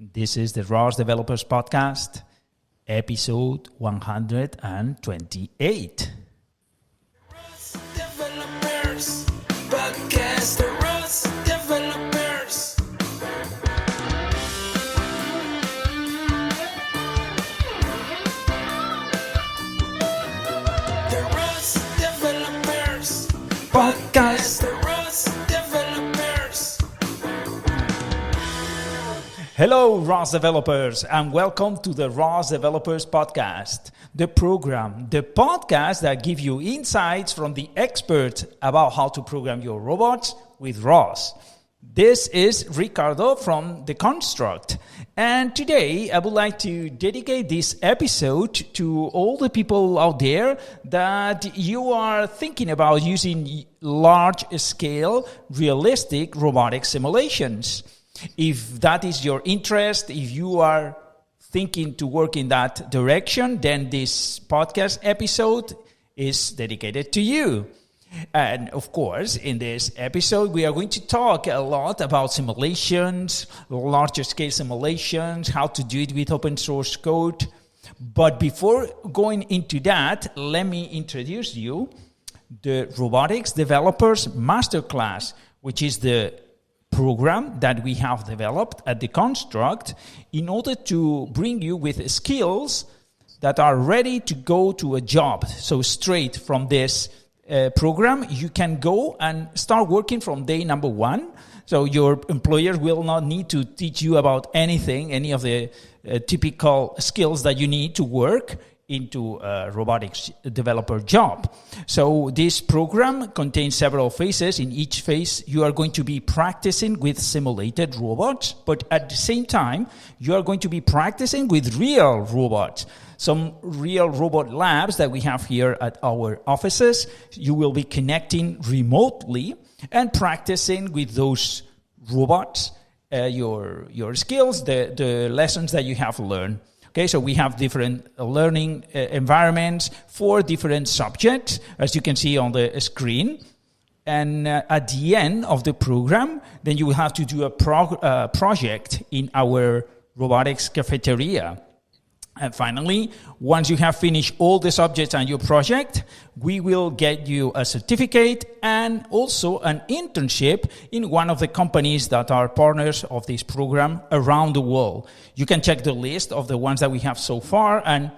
This is the ROS Developers Podcast, episode 128. ROS Developers Podcast, the ROS Developers. The ROS Developers Podcast, the ROS Developers. Hello, ROS developers, and welcome to the ROS Developers Podcast, the program, the podcast that gives you insights from the experts about how to program your robots with ROS. This is Ricardo from The Construct, and today I would like to dedicate this episode to all the people out there that you are thinking about using large-scale, realistic robotic simulations. If that is your interest, if you are thinking to work in that direction, then this podcast episode is dedicated to you. And of course, in this episode, we are going to talk a lot about simulations, larger scale simulations, how to do it with open source code. But before going into that, let me introduce you the Robotics Developers Masterclass, which is the program that we have developed at The Construct in order to bring you with skills that are ready to go to a job. So straight from this program, you can go and start working from day number one. So your employer will not need to teach you about anything, any of the typical skills that you need to work into a robotics developer job. So this program contains several phases. In each phase, you are going to be practicing with simulated robots, but at the same time, you are going to be practicing with real robots. Some real robot labs that we have here at our offices. You will be connecting remotely and practicing with those robots, your skills, the lessons that you have learned. Okay, so we have different learning environments for different subjects, as you can see on the screen. And at the end of the program, then you will have to do a project in our robotics cafeteria. And finally, once you have finished all the subjects on your project, we will get you a certificate and also an internship in one of the companies that are partners of this program around the world. You can check the list of the ones that we have so far, and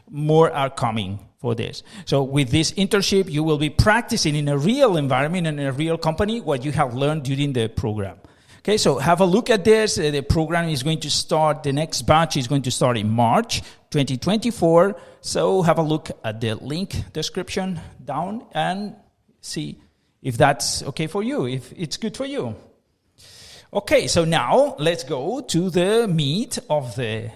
more are coming for this. So with this internship, you will be practicing in a real environment and in a real company what you have learned during the program. Okay, so have a look at this. The program is going to start, the next batch is going to start in March 2024. So have a look at the link description down and see if that's okay for you, if it's good for you. Okay, so now let's go to the meat of the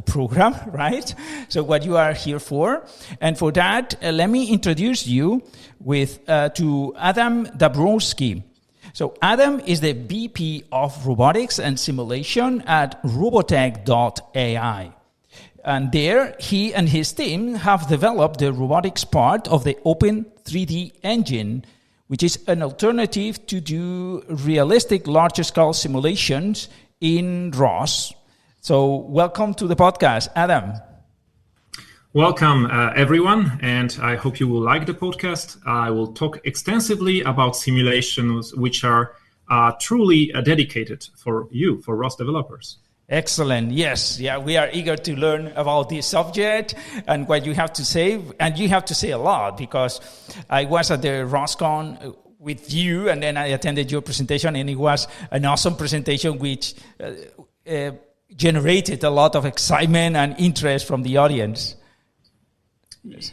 program, right? So what you are here for. And for that, let me introduce you to Adam Dabrowski. So Adam is the VP of Robotics and Simulation at Robotec.ai. And there, he and his team have developed the robotics part of the O3DE engine, which is an alternative to do realistic large-scale simulations in ROS. So welcome to the podcast, Adam. Welcome, everyone, and I hope you will like the podcast. I will talk extensively about simulations which are truly dedicated for you, for ROS developers. Excellent. Yes. Yeah, we are eager to learn about this subject and what you have to say. And you have to say a lot, because I was at the ROSCon with you, and then I attended your presentation, and it was an awesome presentation which generated a lot of excitement and interest from the audience.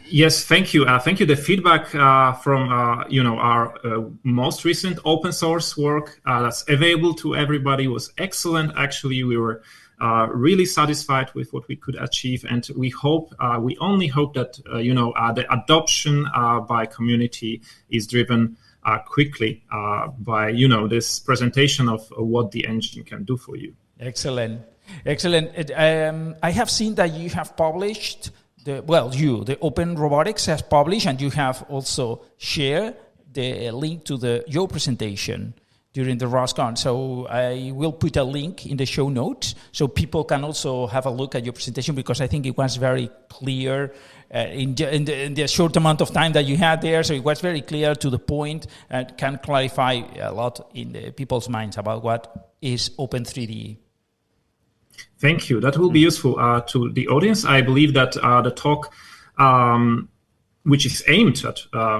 Yes, thank you. Thank you. The feedback from our most recent open source work that's available to everybody was excellent. Actually, we were really satisfied with what we could achieve, and we only hope that the adoption by community is driven quickly by this presentation of what the engine can do for you. Excellent. I have seen that you have published. The Open Robotics has published, and you have also shared the link to your presentation during the ROSCON. So I will put a link in the show notes so people can also have a look at your presentation, because I think it was very clear in the short amount of time that you had there. So it was very clear, to the point, and can clarify a lot in the people's minds about what is Open3DE. Thank you. That will be useful to the audience. I believe that the talk, which is aimed at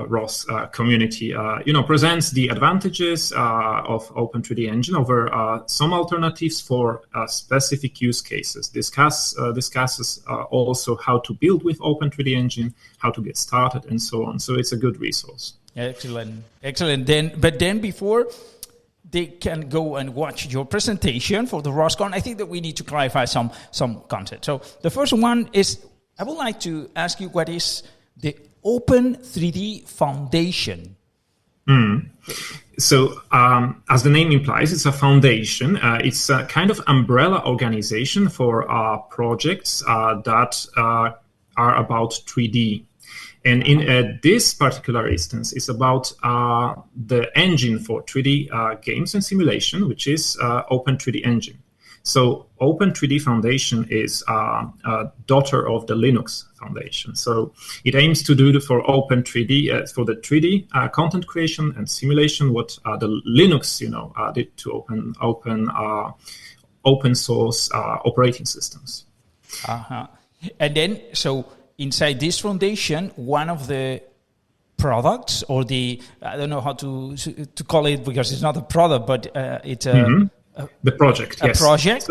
ROS community, presents the advantages of Open3D engine over some alternatives for specific use cases. Discusses also how to build with Open3D engine, how to get started, and so on. So it's a good resource. Excellent. Then before they can go and watch your presentation for the ROSCON, I think that we need to clarify some concepts. So the first one is, I would like to ask you, what is the Open3D Foundation? So, as the name implies, it's a foundation. It's a kind of umbrella organization for projects that are about 3D. And in this particular instance, it's about the engine for 3D games and simulation, which is Open3D engine. So Open3D Foundation is a daughter of the Linux Foundation. So it aims to do for Open3D, for the 3D content creation and simulation, what the Linux, did to open source operating systems. And then, so inside this foundation, one of the products, or the, I don't know how to call it, because it's not a product, but it's a... The project, yes. Project.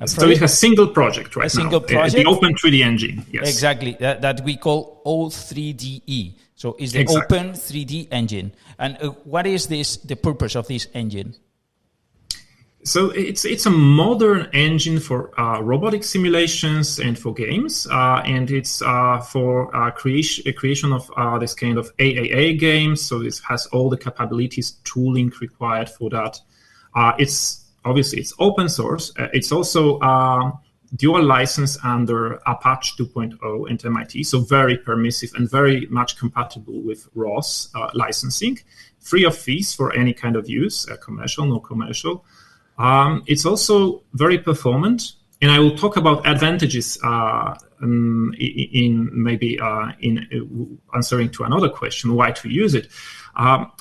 So it has a single project right now. A single project. The Open3D engine, yes. Exactly, that we call O3DE. So it's the Exactly. Open3D engine. And what is the purpose of this engine? So it's a modern engine for robotic simulations and for games, and it's for creation of this kind of AAA games. So this has all the capabilities, tooling required for that. It's open source. It's also dual license under Apache 2.0 and MIT, so very permissive and very much compatible with ROS licensing, free of fees for any kind of use, commercial, no commercial. It's also very performant, and I will talk about advantages in answering to another question, why to use it.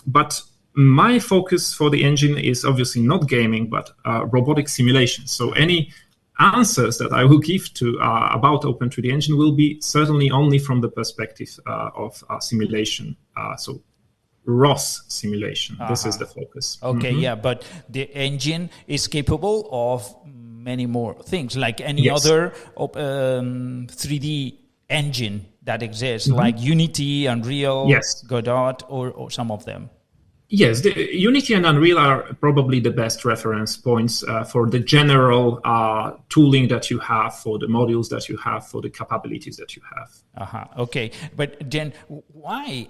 But my focus for the engine is obviously not gaming, but robotic simulation. So any answers that I will give to about Open3D engine will be certainly only from the perspective of simulation. So ROS simulation. This is the focus. Okay, yeah, but the engine is capable of many more things, like any other 3D engine that exists, like Unity, Unreal, Godot, or some of them. Yes, the Unity and Unreal are probably the best reference points for the general tooling that you have, for the modules that you have, for the capabilities that you have. Okay, but then why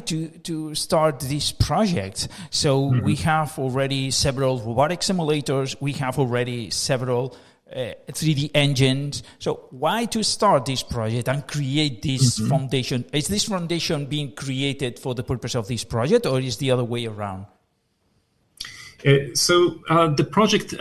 to start this project? So we have already several robotic simulators, we have already several 3D engines. So why to start this project and create this foundation? Is this foundation being created for the purpose of this project, or is the other way around? So the project,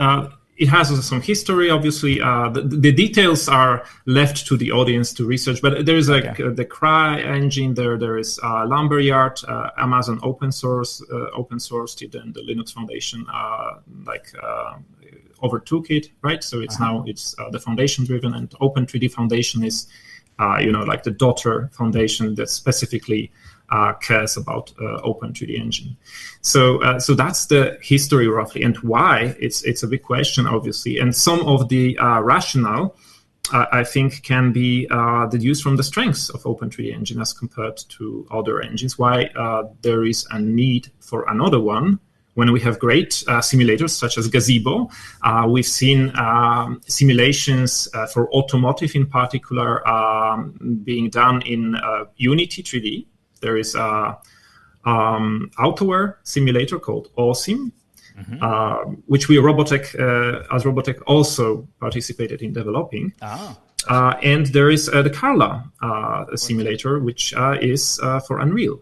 it has some history. Obviously, the details are left to the audience to research. But there is the Cry engine. There is Lumberyard. Amazon open sourced it, and the Linux Foundation overtook it, right? So it's now the foundation driven, and Open3D Foundation is, like the daughter foundation that specifically cares about Open3D engine. So that's the history roughly, and why it's a big question, obviously. And some of the rationale, I think, can be deduced from the strengths of Open3D engine as compared to other engines. Why there is a need for another one when we have great simulators such as Gazebo. We've seen simulations for automotive in particular being done in Unity 3D. There is a outerwear simulator called Awesome, which we as Robotech also participated in developing. And there is the Carla simulator, which is for Unreal.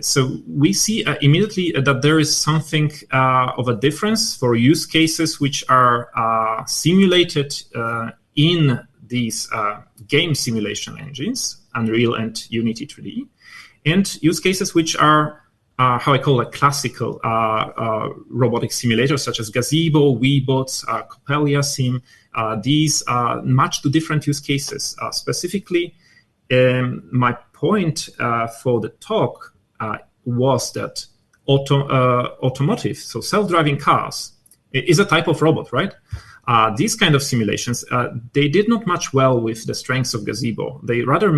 So we see immediately that there is something of a difference for use cases which are simulated in these game simulation engines, Unreal and Unity 3D, and use cases which are how I call classical robotic simulators such as Gazebo, Weebots, Coppelia Sim. These match to different use cases. Specifically, my point for the talk was that automotive, so self-driving cars, is a type of robot, right? These kind of simulations, they did not match well with the strengths of Gazebo. They rather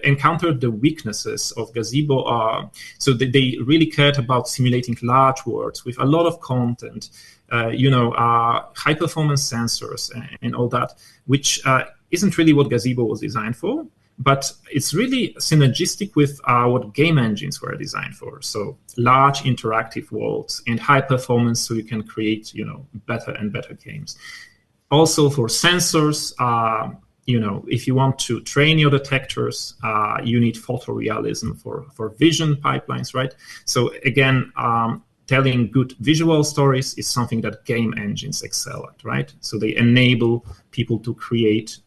encountered the weaknesses of Gazebo. So they really cared about simulating large worlds with a lot of content, high performance sensors and all that, which isn't really what Gazebo was designed for. But it's really synergistic with what game engines were designed for. So large interactive worlds and high performance, so you can create, better and better games. Also for sensors, if you want to train your detectors, you need photorealism for vision pipelines, right? So again, telling good visual stories is something that game engines excel at, right? So they enable people to create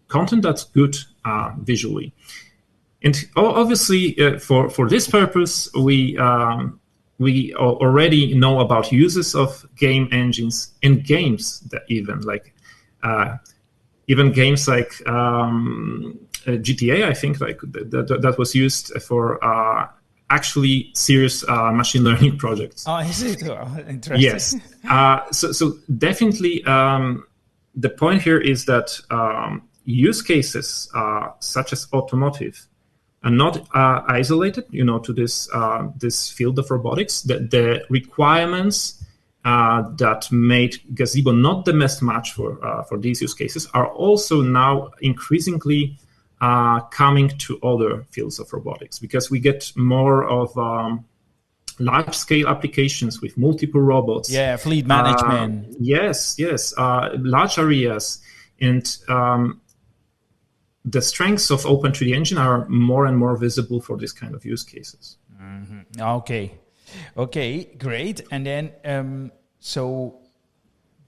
content that's good visually. And obviously, for this purpose, we already know about uses of game engines in games that even games like GTA, I think, that was used for actually serious machine learning projects. Oh, is it? Oh, interesting. Yes. So definitely, the point here is that use cases such as automotive are not isolated, to this field of robotics. The requirements that made Gazebo not the best match for these use cases are also now increasingly coming to other fields of robotics, because we get more of large-scale applications with multiple robots. Yeah, fleet management. Yes, large areas. And the strengths of O3DE engine are more and more visible for this kind of use cases. Mm-hmm. Okay, great. And then, so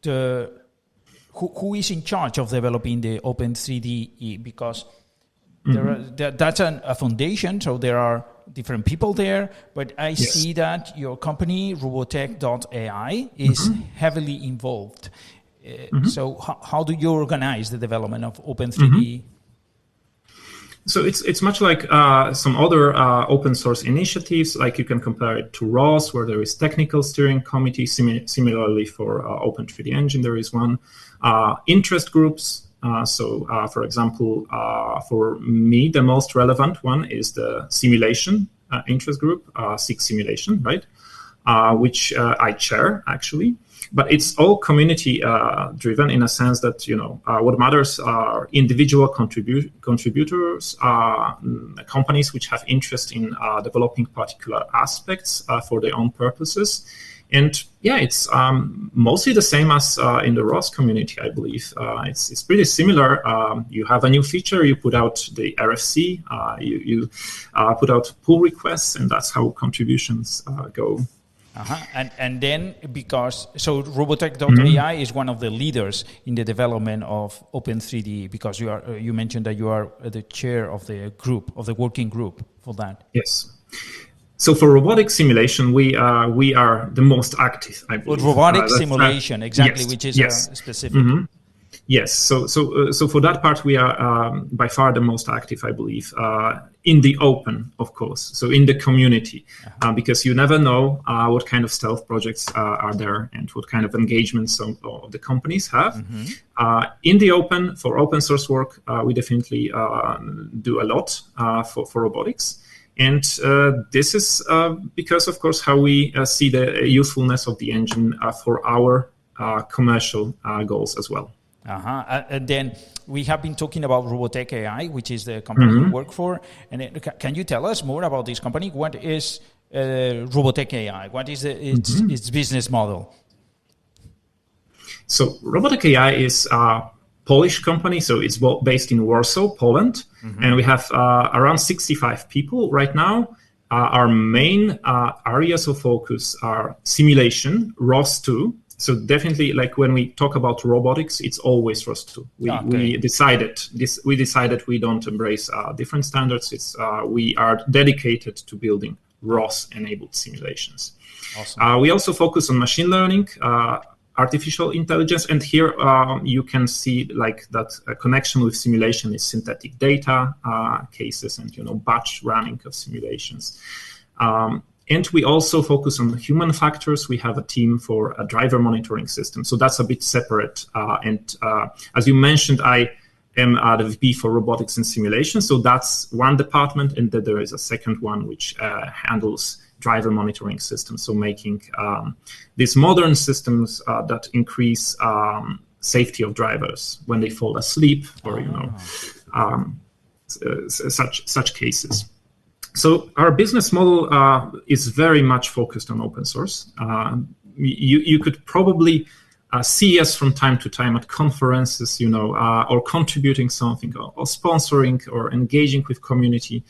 who is in charge of developing the O3DE? Because that's a foundation, so there are different people there, but I see that your company, Robotech.ai, is heavily involved. So how do you organize the development of O3DE? So it's much like some other open source initiatives. Like you can compare it to ROS, where there is technical steering committee. Similarly for O3DE engine, there is one. Interest groups. For example, for me, the most relevant one is the simulation interest group, SIG Simulation, right? Which I chair, actually. But it's all community driven in a sense that, what matters are individual contributors, companies which have interest in developing particular aspects for their own purposes. And it's mostly the same as in the ROS community, I believe. It's pretty similar. You have a new feature, you put out the RFC, you put out pull requests, and that's how contributions go. And then so Robotech.ai is one of the leaders in the development of O3DE, because you mentioned that you are the chair of the group, of the working group for that. Yes. So for robotic simulation, we are the most active, I believe. Robotic simulation, exactly, yes, which is specific. Yes. So for that part, we are by far the most active, I believe, in the open, of course. So in the community, because you never know what kind of stealth projects are there and what kind of engagements some of the companies have. In the open, for open source work, we definitely do a lot for robotics. And this is because, of course, how we see the usefulness of the engine for our commercial goals as well. And then we have been talking about Robotech AI, which is the company you work for. And can you tell us more about this company? What is Robotech AI? What is its business model? So Robotech AI is Polish company, so it's based in Warsaw, Poland, and we have around 65 people right now. Our main areas of focus are simulation, ROS2. So definitely, like when we talk about robotics, it's always ROS2. We decided we don't embrace different standards. We are dedicated to building ROS-enabled simulations. Awesome. We also focus on machine learning, artificial intelligence, and here you can see like that connection with simulation is synthetic data cases and batch running of simulations. And we also focus on human factors. We have a team for a driver monitoring system, so that's a bit separate. And as you mentioned, I am the VP for robotics and simulation, so that's one department, and then there is a second one which handles driver monitoring systems, so making these modern systems that increase safety of drivers when they fall asleep or such cases. So our business model is very much focused on open source. You could probably see us from time to time at conferences, or contributing something, or sponsoring, or engaging with community.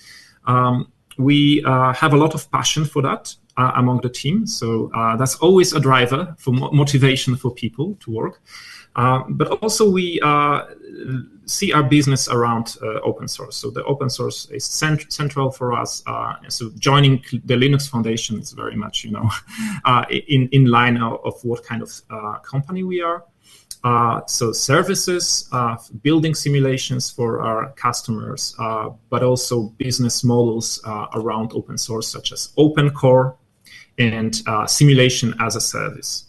We have a lot of passion for that among the team. So that's always a driver for motivation for people to work. But also we see our business around open source. So the open source is central for us. So joining the Linux Foundation is very much, in line of what kind of company we are. So services, building simulations for our customers, but also business models around open source, such as open core and simulation as a service.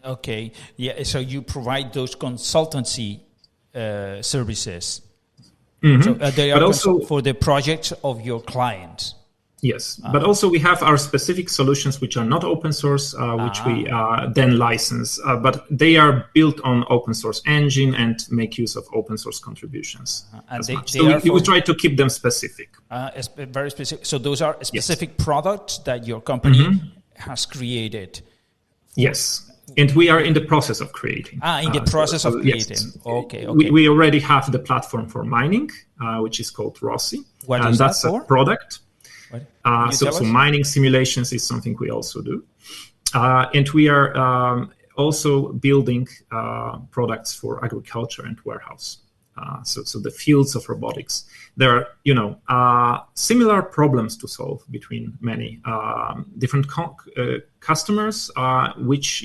Okay, yeah. So you provide those consultancy services. Mm-hmm. So they are but also for the projects of your clients. Yes, but also we have our specific solutions which are not open source, which we then license, but they are built on open source engine and make use of open source contributions. And so we try to keep them specific. Very specific. So those are specific products that your company has created. Yes. And we are in the process of creating. In the process of creating. Yes. Okay. We already have the platform for mining, which is called Rossi. What is that's that for? A product. So mining simulations is something we also do. And we are also building products for agriculture and warehouse. So the fields of robotics. There are, similar problems to solve between many different customers, which,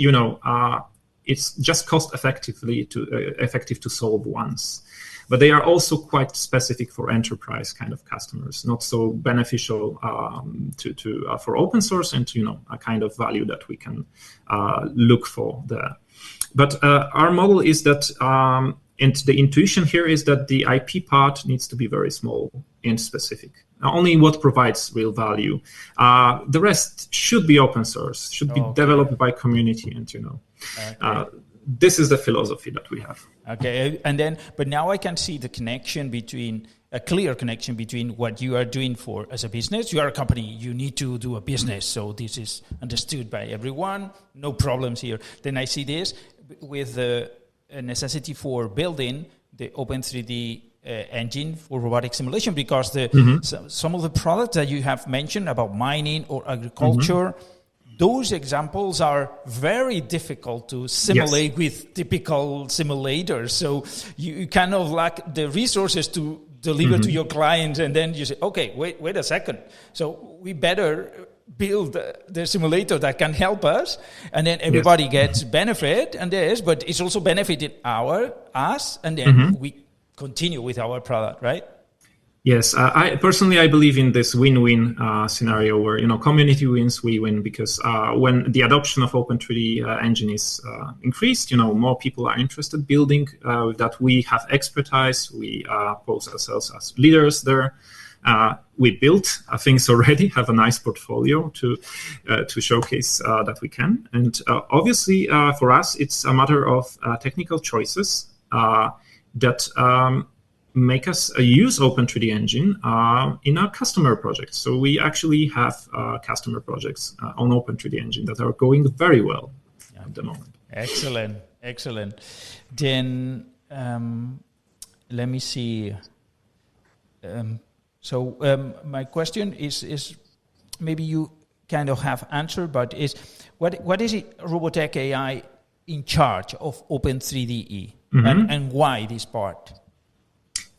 it's just cost effective to solve once. But they are also quite specific for enterprise kind of customers, not so beneficial for open source and a kind of value that we can look for there. But our model is that, and the intuition here is that the IP part needs to be very small and specific. Only what provides real value. The rest should be open source, should be developed by community, and this is the philosophy that we have. Okay, but now I can see the connection a clear connection between what you are doing as a business. You are a company, you need to do a business, so this is understood by everyone, no problems here. Then I see this with the necessity for building the O3DE engine for robotic simulation, because some of the products that you have mentioned about mining or agriculture, those examples are very difficult to simulate with typical simulators. So you kind of lack the resources to deliver to your clients, and then you say, okay, wait a second. So we better build the simulator that can help us, and then everybody gets benefit and this, but it's also benefiting us, and then we continue with our product, right? Yes, I personally believe in this win-win scenario where community wins, we win, because when the adoption of O3DE engine is increased, more people are interested building that. We have expertise. We pose ourselves as leaders there. We built things already, have a nice portfolio to showcase that we can. And obviously, for us, it's a matter of technical choices that make us use O3DE engine in our customer projects. So we actually have customer projects on O3DE engine that are going very well at the moment. Excellent. Then let me see. My question is maybe you kind of have answered, but is what is it Robotech AI in charge of O3DE and why this part?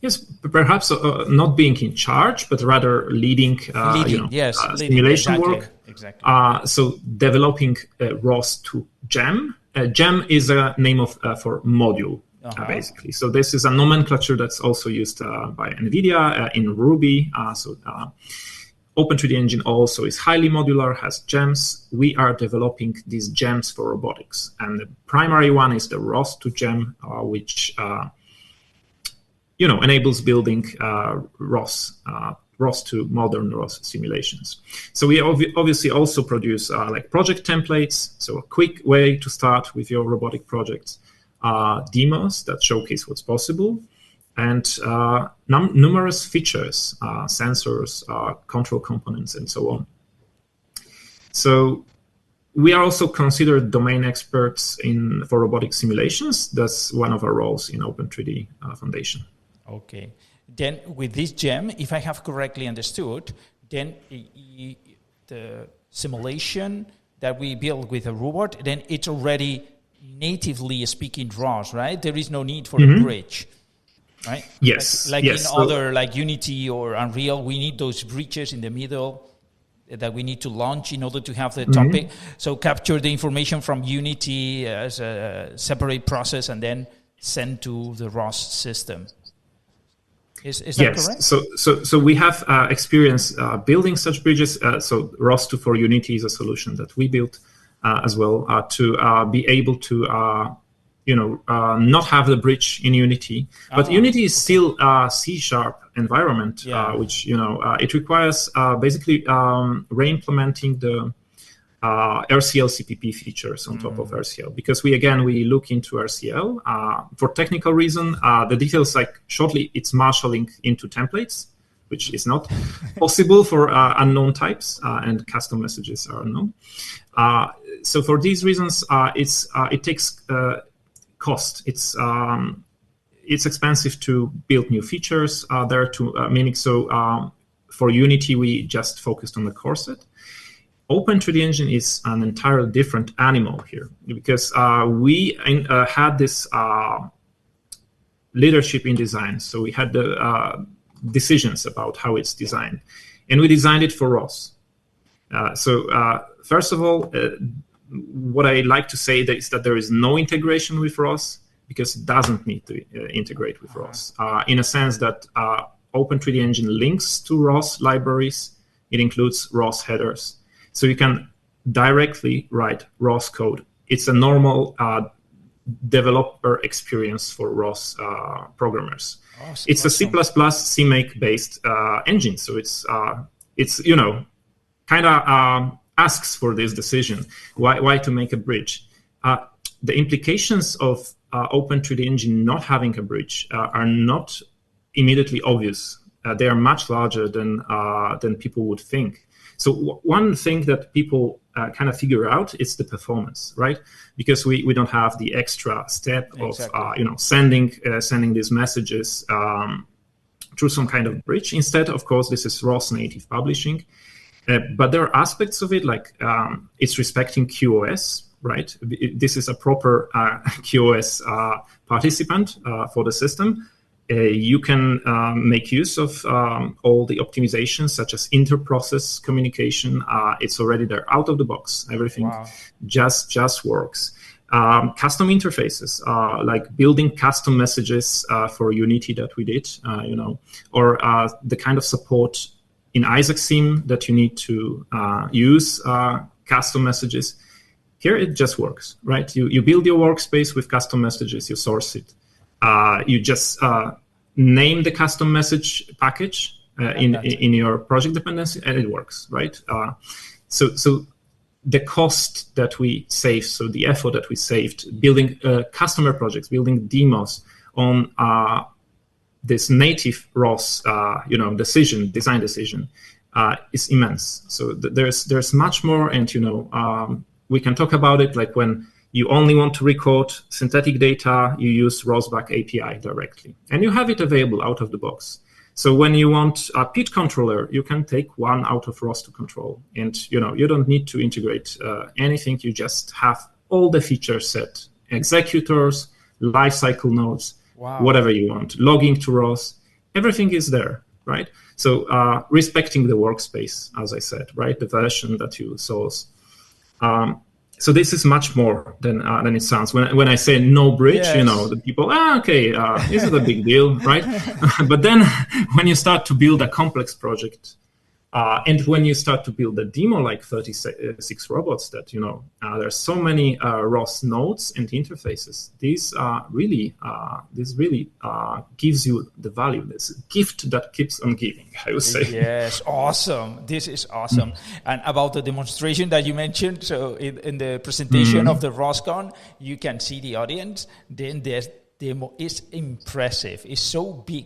Yes, perhaps not being in charge, but rather leading simulation work. Exactly. So developing ROS to GEM. GEM is a name for module, basically. So this is a nomenclature that's also used by NVIDIA in Ruby. O3DE engine also is highly modular, has gems. We are developing these gems for robotics. And the primary one is the ROS to GEM, which enables building ROS to modern ROS simulations. So we obviously also produce project templates, so a quick way to start with your robotic projects, demos that showcase what's possible, and numerous features, sensors, control components, and so on. So we are also considered domain experts for robotic simulations. That's one of our roles in O3DE Foundation. Okay. Then with this gem, if I have correctly understood, then the simulation that we build with a robot, then it's already natively speaking ROS, right? There is no need for a bridge, right? Yes. Like yes. in other, like Unity or Unreal, we need those bridges in the middle that we need to launch in order to have the topic. So capture the information from Unity as a separate process and then send to the ROS system. Is that correct? So we have experience building such bridges. So ROS2 for Unity is a solution that we built as well to be able to not have the bridge in Unity. But Unity is still a C# environment, which it requires basically re-implementing the RCL CPP features on top of RCL, because we look into RCL for technical reason. The details, like shortly, it's marshalling into templates, which is not possible for unknown types, and custom messages are unknown. So for these reasons, it takes cost. It's expensive to build new features there to mimic. So for Unity, we just focused on the core set. O3DE engine is an entirely different animal here, because we had this leadership in design. So we had the decisions about how it's designed, and we designed it for ROS. First of all, what I like to say is that there is no integration with ROS, because it doesn't need to integrate with ROS. In a sense that O3DE engine links to ROS libraries. It includes ROS headers. So you can directly write ROS code. It's a normal developer experience for ROS programmers. Awesome. It's a C++ CMake based engine. So it's kind of asks for this decision. Why to make a bridge? The implications of O3DE engine not having a bridge are not immediately obvious. They are much larger than people would think. So one thing that people kind of figure out is the performance, right? Because we don't have the extra step of sending these messages through some kind of bridge. Instead, of course, this is ROS native publishing. But there are aspects of it, like it's respecting QoS, right? This is a proper QoS participant for the system. You can make use of all the optimizations, such as inter-process communication. It's already there out of the box. Everything just works. Custom interfaces, like building custom messages for Unity that we did, or the kind of support in Isaac Sim that you need to use custom messages. Here it just works, right? You build your workspace with custom messages, you source it. You just name the custom message package in your project dependency, and it works, right? So the cost that we saved, so the effort that we saved building customer projects, building demos on this native ROS, design decision, is immense. So there's much more, and we can talk about it, like when you only want to record synthetic data, you use Robotech API directly. And you have it available out of the box. So when you want a PID controller, you can take one out of ROS to control. And you don't need to integrate anything. You just have all the features set, executors, lifecycle nodes, whatever you want, logging to ROS, everything is there, right? So respecting the workspace, as I said, right? The version that you source. So this is much more than it sounds. When I say no bridge, the people, this is a big deal, right? But then when you start to build a complex project, and when you start to build a demo like 36 robots that, there's so many ROS nodes and interfaces, this really gives you the value, this gift that keeps on giving, I would say. Yes, awesome. This is awesome. And about the demonstration that you mentioned, so in the presentation of the ROSCon, you can see the audience. Then this demo is impressive. It's so big.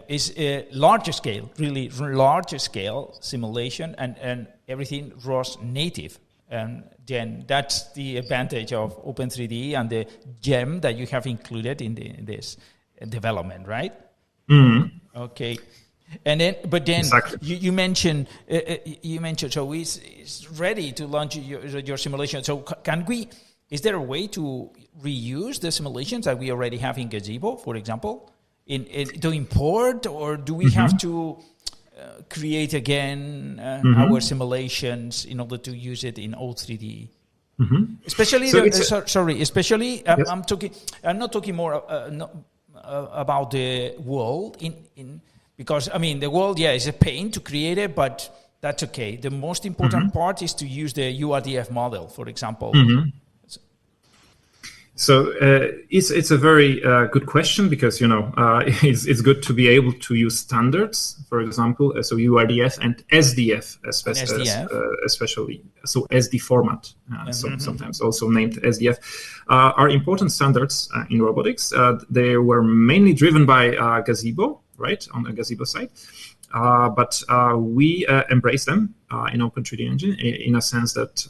Is a larger scale, really larger scale simulation and everything ROS native. And then that's the advantage of O3DE and the gem that you have included in this development, right? Okay. And then, exactly. you mentioned, so it's ready to launch your simulation. So is there a way to reuse the simulations that we already have in Gazebo, for example? To import, or do we have to create again our simulations in order to use it in O3DE? Especially, especially, yes. I'm not talking more about the world because the world, is a pain to create it, but that's okay. The most important part is to use the URDF model, for example. So it's a very good question because it's good to be able to use standards, for example, so URDF and SDF, especially. So SD format, sometimes also named SDF, are important standards in robotics. They were mainly driven by Gazebo, right, on the Gazebo side. But we embrace them in O3DE Engine in a sense that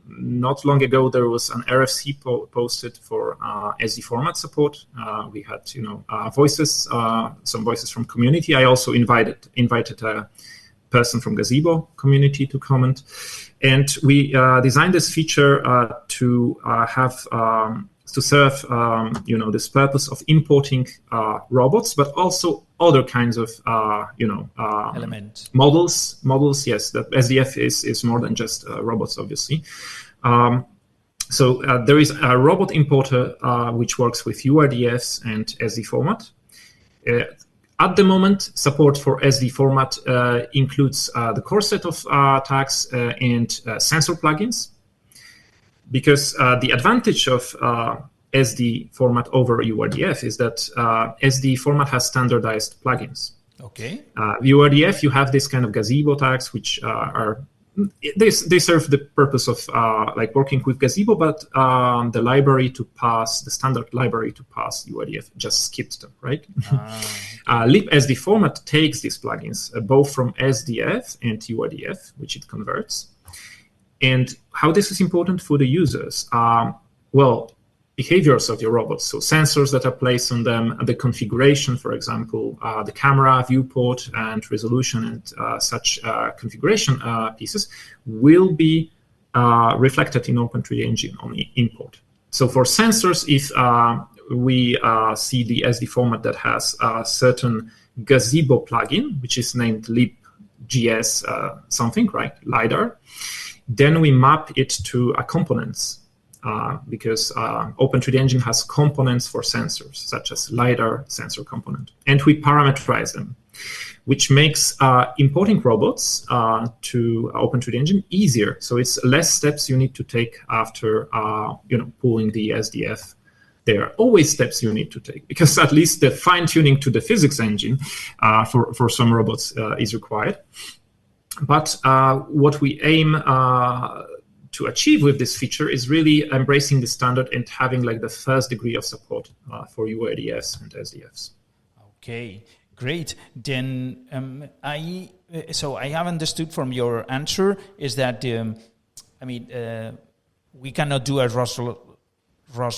not long ago there was an RFC posted for SD format support. We had voices, some voices from community. I also invited a person from Gazebo community to comment, and we designed this feature to have to serve this purpose of importing robots, but also other kinds of elements, models. Yes, that SDF is more than just robots, obviously. So there is a robot importer which works with URDFs and SD format. At the moment, support for SD format includes the core set of tags and sensor plugins. Because the advantage of SD format over URDF is that SD format has standardized plugins. Okay. URDF, you have this kind of Gazebo tags, which they serve the purpose of working with Gazebo, but the standard library to pass URDF just skipped them, right? libSD format takes these plugins, both from SDF and URDF, which it converts. And how this is important for the users? Behaviors of your robots, so sensors that are placed on them, the configuration, for example, the camera, viewport, and resolution, and such configuration pieces will be reflected in O3DE Engine on import. So for sensors, if we see the SD format that has a certain Gazebo plugin, which is named libGS something, right, LiDAR, then we map it to a components. Because O3DE Engine has components for sensors, such as LiDAR sensor component. And we parameterize them, which makes importing robots to O3DE Engine easier. So it's less steps you need to take after pulling the SDF. There are always steps you need to take, because at least the fine-tuning to the physics engine for some robots is required. But what we aim to achieve with this feature is really embracing the standard and having the first degree of support for URDFs and SDFs. Okay, great. Then I have understood from your answer is that we cannot do a ROS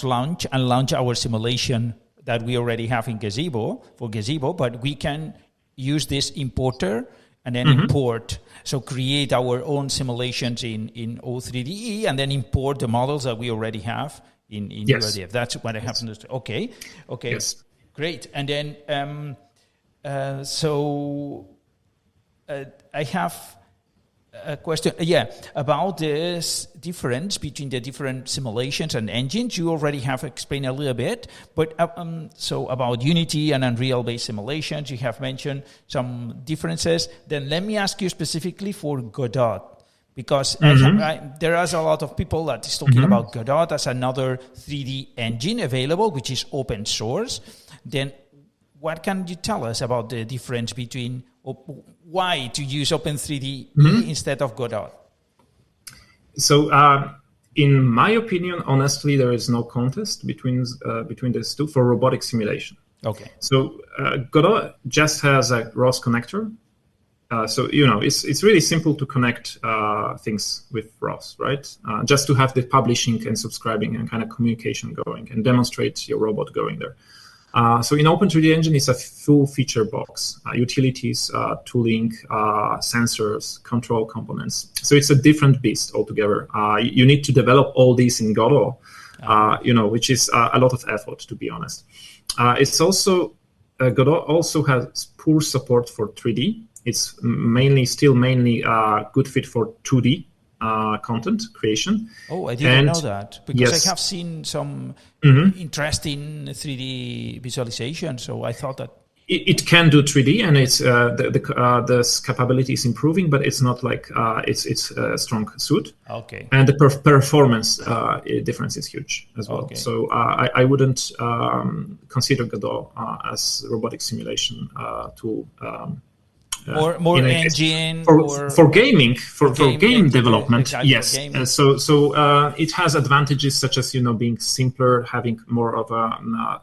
launch and launch our simulation that we already have in Gazebo, but we can use this importer and then import. So create our own simulations in O3DE and then import the models that we already have in URDF. That's what I have understood. Okay. Yes. Great. And then, I have a question, about this difference between the different simulations and engines. You already have explained a little bit, but so about Unity and Unreal-based simulations, you have mentioned some differences. Then let me ask you specifically for Godot, because there is a lot of people that is talking about Godot as another 3D engine available, which is open source. Then what can you tell us about the difference between why to use Open3D instead of Godot? So, in my opinion, honestly, there is no contest between these two for robotic simulation. Okay. So Godot just has a ROS connector. So it's really simple to connect things with ROS, right? Just to have the publishing and subscribing and kind of communication going and demonstrate your robot going there. So in Open3D Engine, it's a full feature box, utilities, tooling, sensors, control components. So it's a different beast altogether. You need to develop all these in Godot, which is a lot of effort, to be honest. It's also, Godot also has poor support for 3D. It's still mainly a good fit for 2D content creation. Oh, I didn't know that, because I have seen some interesting 3D visualization. So I thought that it can do 3D, and it's the capability is improving, but it's not like it's a strong suit. Okay. And the performance difference is huge as well. Okay. So I wouldn't consider Godot as robotic simulation tool. More engine for gaming, for game development. Exactly, yes. So it has advantages such as being simpler, having more of a.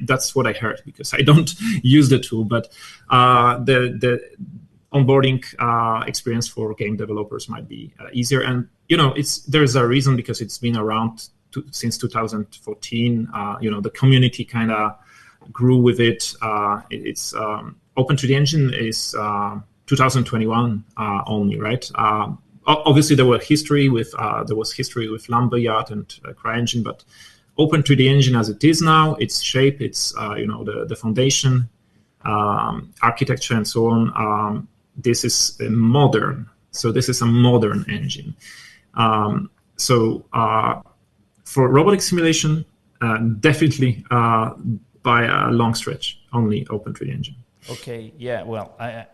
That's what I heard, because I don't use the tool, but the onboarding experience for game developers might be easier. And there's a reason, because it's been around since 2014. The community kind of grew with it. It's Open3D Engine is 2021 only, right? Obviously, there was history with Lumberyard and CryEngine, but Open3D Engine as it is now, its shape, its the foundation, architecture, and so on. This is a modern. So this is a modern engine. For robotic simulation, definitely by a long stretch, only Open3D Engine. Okay, yeah, well, I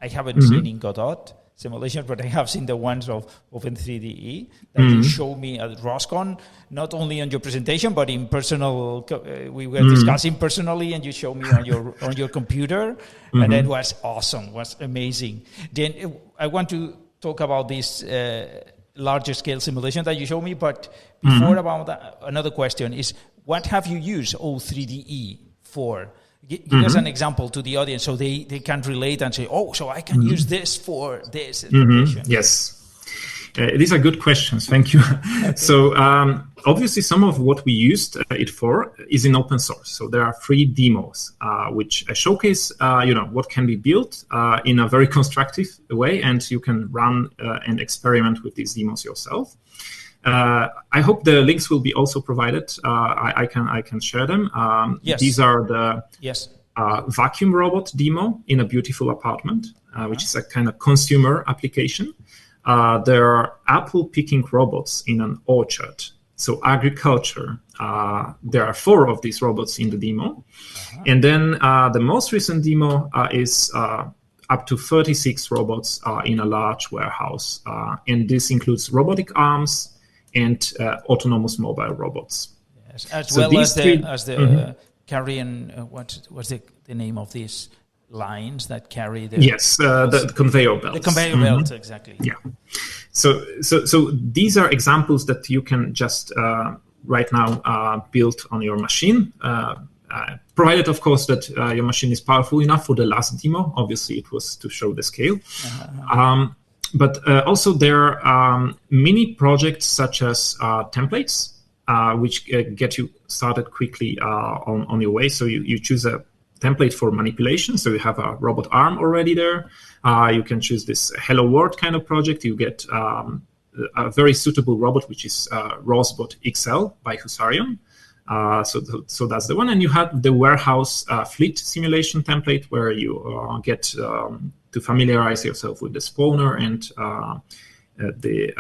haven't seen in Godot simulation, but I have seen the ones of Open3DE that you showed me at ROSCON, not only on your presentation, but in personal, we were discussing personally, and you showed me on your computer, and it was awesome, was amazing. Then I want to talk about this larger scale simulation that you showed me, but before about that, another question is, what have you used O3DE for? Give us an example to the audience so they can relate and say, oh, so I can use this for this. Yes. These are good questions. Thank you. Okay. So obviously some of what we used it for is in open source. So there are free demos which showcase what can be built in a very constructive way, and you can run and experiment with these demos yourself. I hope the links will be also provided. I can share them. Yes. These are the vacuum robot demo in a beautiful apartment, which is a kind of consumer application. There are apple picking robots in an orchard. So agriculture. There are 4 of these robots in the demo. And then the most recent demo is up to 36 robots in a large warehouse. And this includes robotic arms and autonomous mobile robots. Yes, as well as the carrying, what's the name of these lines that carry the... Yes, the conveyor belts. The conveyor belts, exactly. Yeah. So these are examples that you can just right now build on your machine, provided, of course, that your machine is powerful enough. For the last demo, obviously, it was to show the scale. But also there are mini projects such as templates, which get you started quickly on your way. So you choose a template for manipulation. So you have a robot arm already there. You can choose this Hello World kind of project. You get a very suitable robot, which is Robotec XL by Husarion. So that's the one. And you have the warehouse fleet simulation template where you get to familiarize yourself with the spawner and the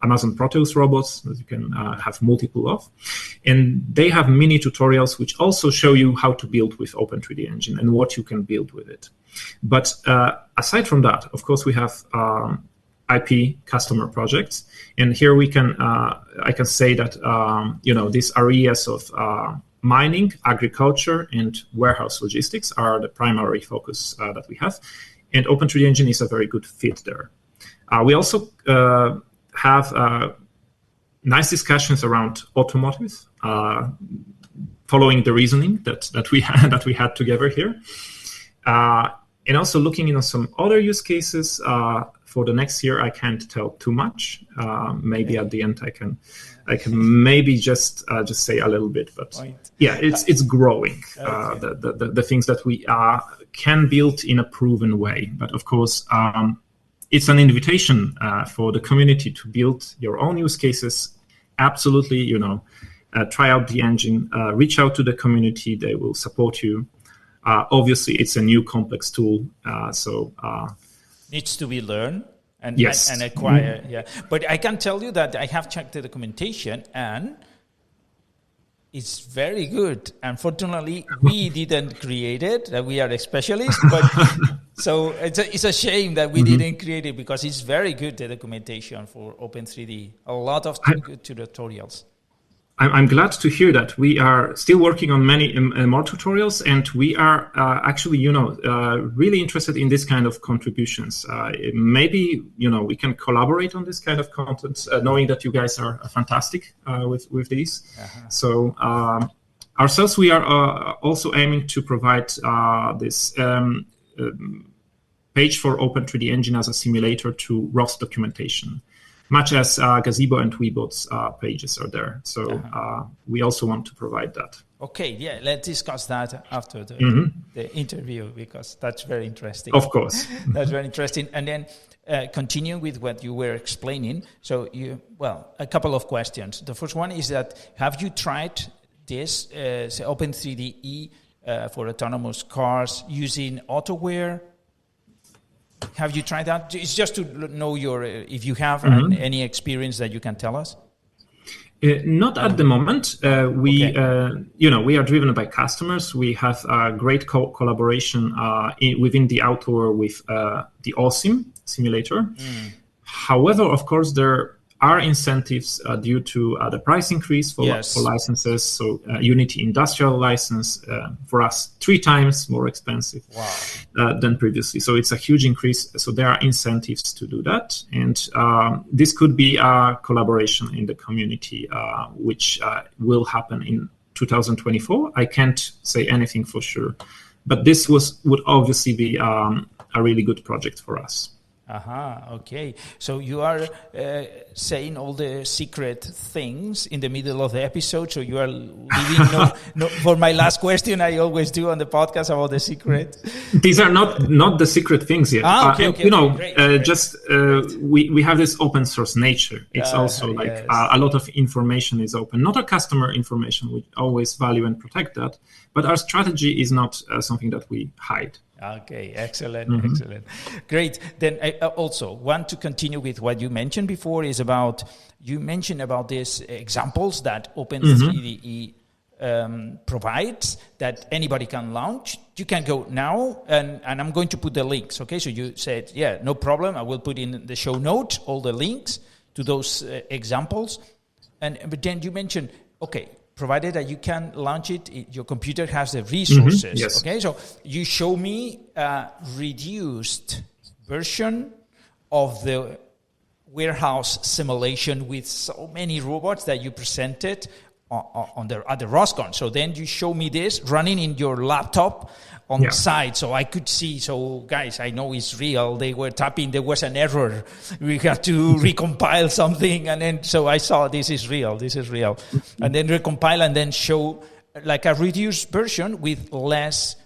Amazon Proteus robots that you can have multiple of. And they have mini tutorials which also show you how to build with O3DE engine and what you can build with it. But aside from that, of course, we have IP customer projects. And here we can, I can say that, these areas of mining, agriculture, and warehouse logistics are the primary focus that we have. And O3DE engine is a very good fit there. We also have nice discussions around automotive, following the reasoning that we had together here, and also looking into some other use cases. For the next year, I can't tell too much. Maybe at the end, I can maybe just say a little bit. But yeah, it's growing. The things that we can build in a proven way. But of course, it's an invitation for the community to build your own use cases. Absolutely, try out the engine, reach out to the community. They will support you. Obviously, it's a new complex tool, so needs to be learned and yes. and acquire. Yeah, but I can tell you that I have checked the documentation and it's very good. Unfortunately, we didn't create it. We are a specialist, but so it's a shame that we didn't create it because it's very good, the documentation for O3DE. A lot of good tutorials. I'm glad to hear that. We are still working on many more tutorials, and we are actually, really interested in this kind of contributions. Maybe, we can collaborate on this kind of content, knowing that you guys are fantastic with these. Uh-huh. So ourselves, we are also aiming to provide this page for O3DE engine as a simulator to ROS documentation, much as Gazebo and Weebot's pages are there. So we also want to provide that. Okay, yeah, let's discuss that after the interview because that's very interesting. Of course. That's very interesting. And then continuing with what you were explaining, so a couple of questions. The first one is that have you tried this O3DE for autonomous cars using AutoWare? Have you tried that? It's just to know if you have any experience that you can tell us. Not at the moment. We are driven by customers. We have a great collaboration within the AutoWare with the OSIM simulator. However, of course, there are incentives due to the price increase for licenses. So Unity Industrial license for us 3 times more expensive than previously. So it's a huge increase. So there are incentives to do that. And this could be a collaboration in the community, which will happen in 2024. I can't say anything for sure, but this would obviously be a really good project for us. Okay. So you are saying all the secret things in the middle of the episode. So you are leaving for my last question, I always do on the podcast about the secret. These are not the secret things yet. Great. Just we have this open source nature. It's also like a lot of information is open. Not our customer information. We always value and protect that. But our strategy is not something that we hide. Okay, excellent. Great. Then I also want to continue with what you mentioned before you mentioned about these examples that O3DE provides that anybody can launch. You can go now and I'm going to put the links. Okay, so you said, no problem. I will put in the show notes all the links to those examples. But then you mentioned, provided that you can launch it, your computer has the resources. Yes. Okay, so you show me a reduced version of the warehouse simulation with so many robots that you presented at the Roscon. So then you show me this running in your laptop on site, so I could see. So guys, I know it's real. They were tapping. There was an error. We had to recompile something, and then so I saw this is real. This is real, and then recompile and then show like a reduced version with less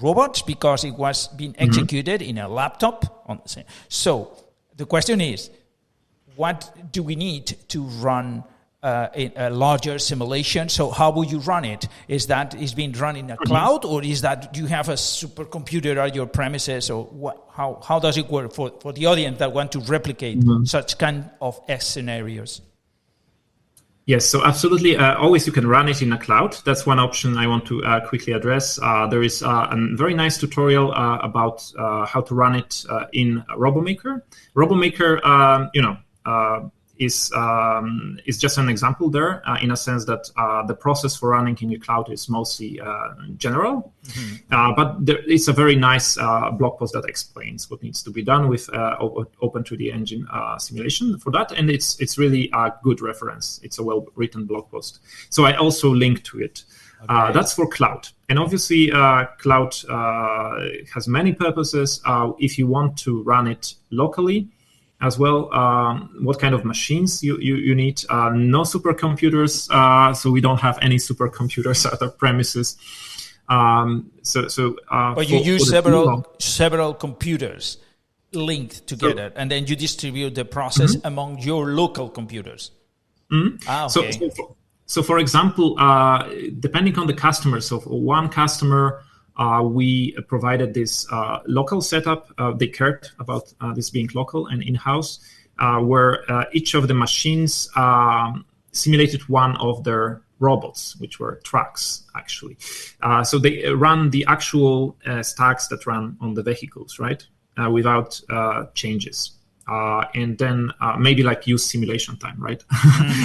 robots because it was being executed in a laptop. So the question is, what do we need to run a larger simulation? So how will you run it? Is being run in a cloud, or is that you have a supercomputer at your premises, or what? How does it work for the audience that want to replicate such kind of scenarios? Yes, so absolutely. Always you can run it in a cloud. That's one option I want to quickly address. There is a very nice tutorial about how to run it in RoboMaker. RoboMaker, is just an example there in a sense that the process for running in the cloud is mostly general, but there is a very nice blog post that explains what needs to be done with O3DE engine simulation for that, and it's really a good reference. It's a well-written blog post. So I also link to it. Okay. That's for cloud. And obviously, cloud has many purposes. If you want to run it locally, as well, what kind of machines you need. No supercomputers, so we don't have any supercomputers at our premises. But you use several computers linked together, and then you distribute the process among your local computers. Okay. So for example, depending on the customer, so for one customer, we provided this local setup. They cared about this being local and in-house, where each of the machines simulated one of their robots, which were trucks, actually. So they run the actual stacks that run on the vehicles, right, without changes. And then maybe like use simulation time, right?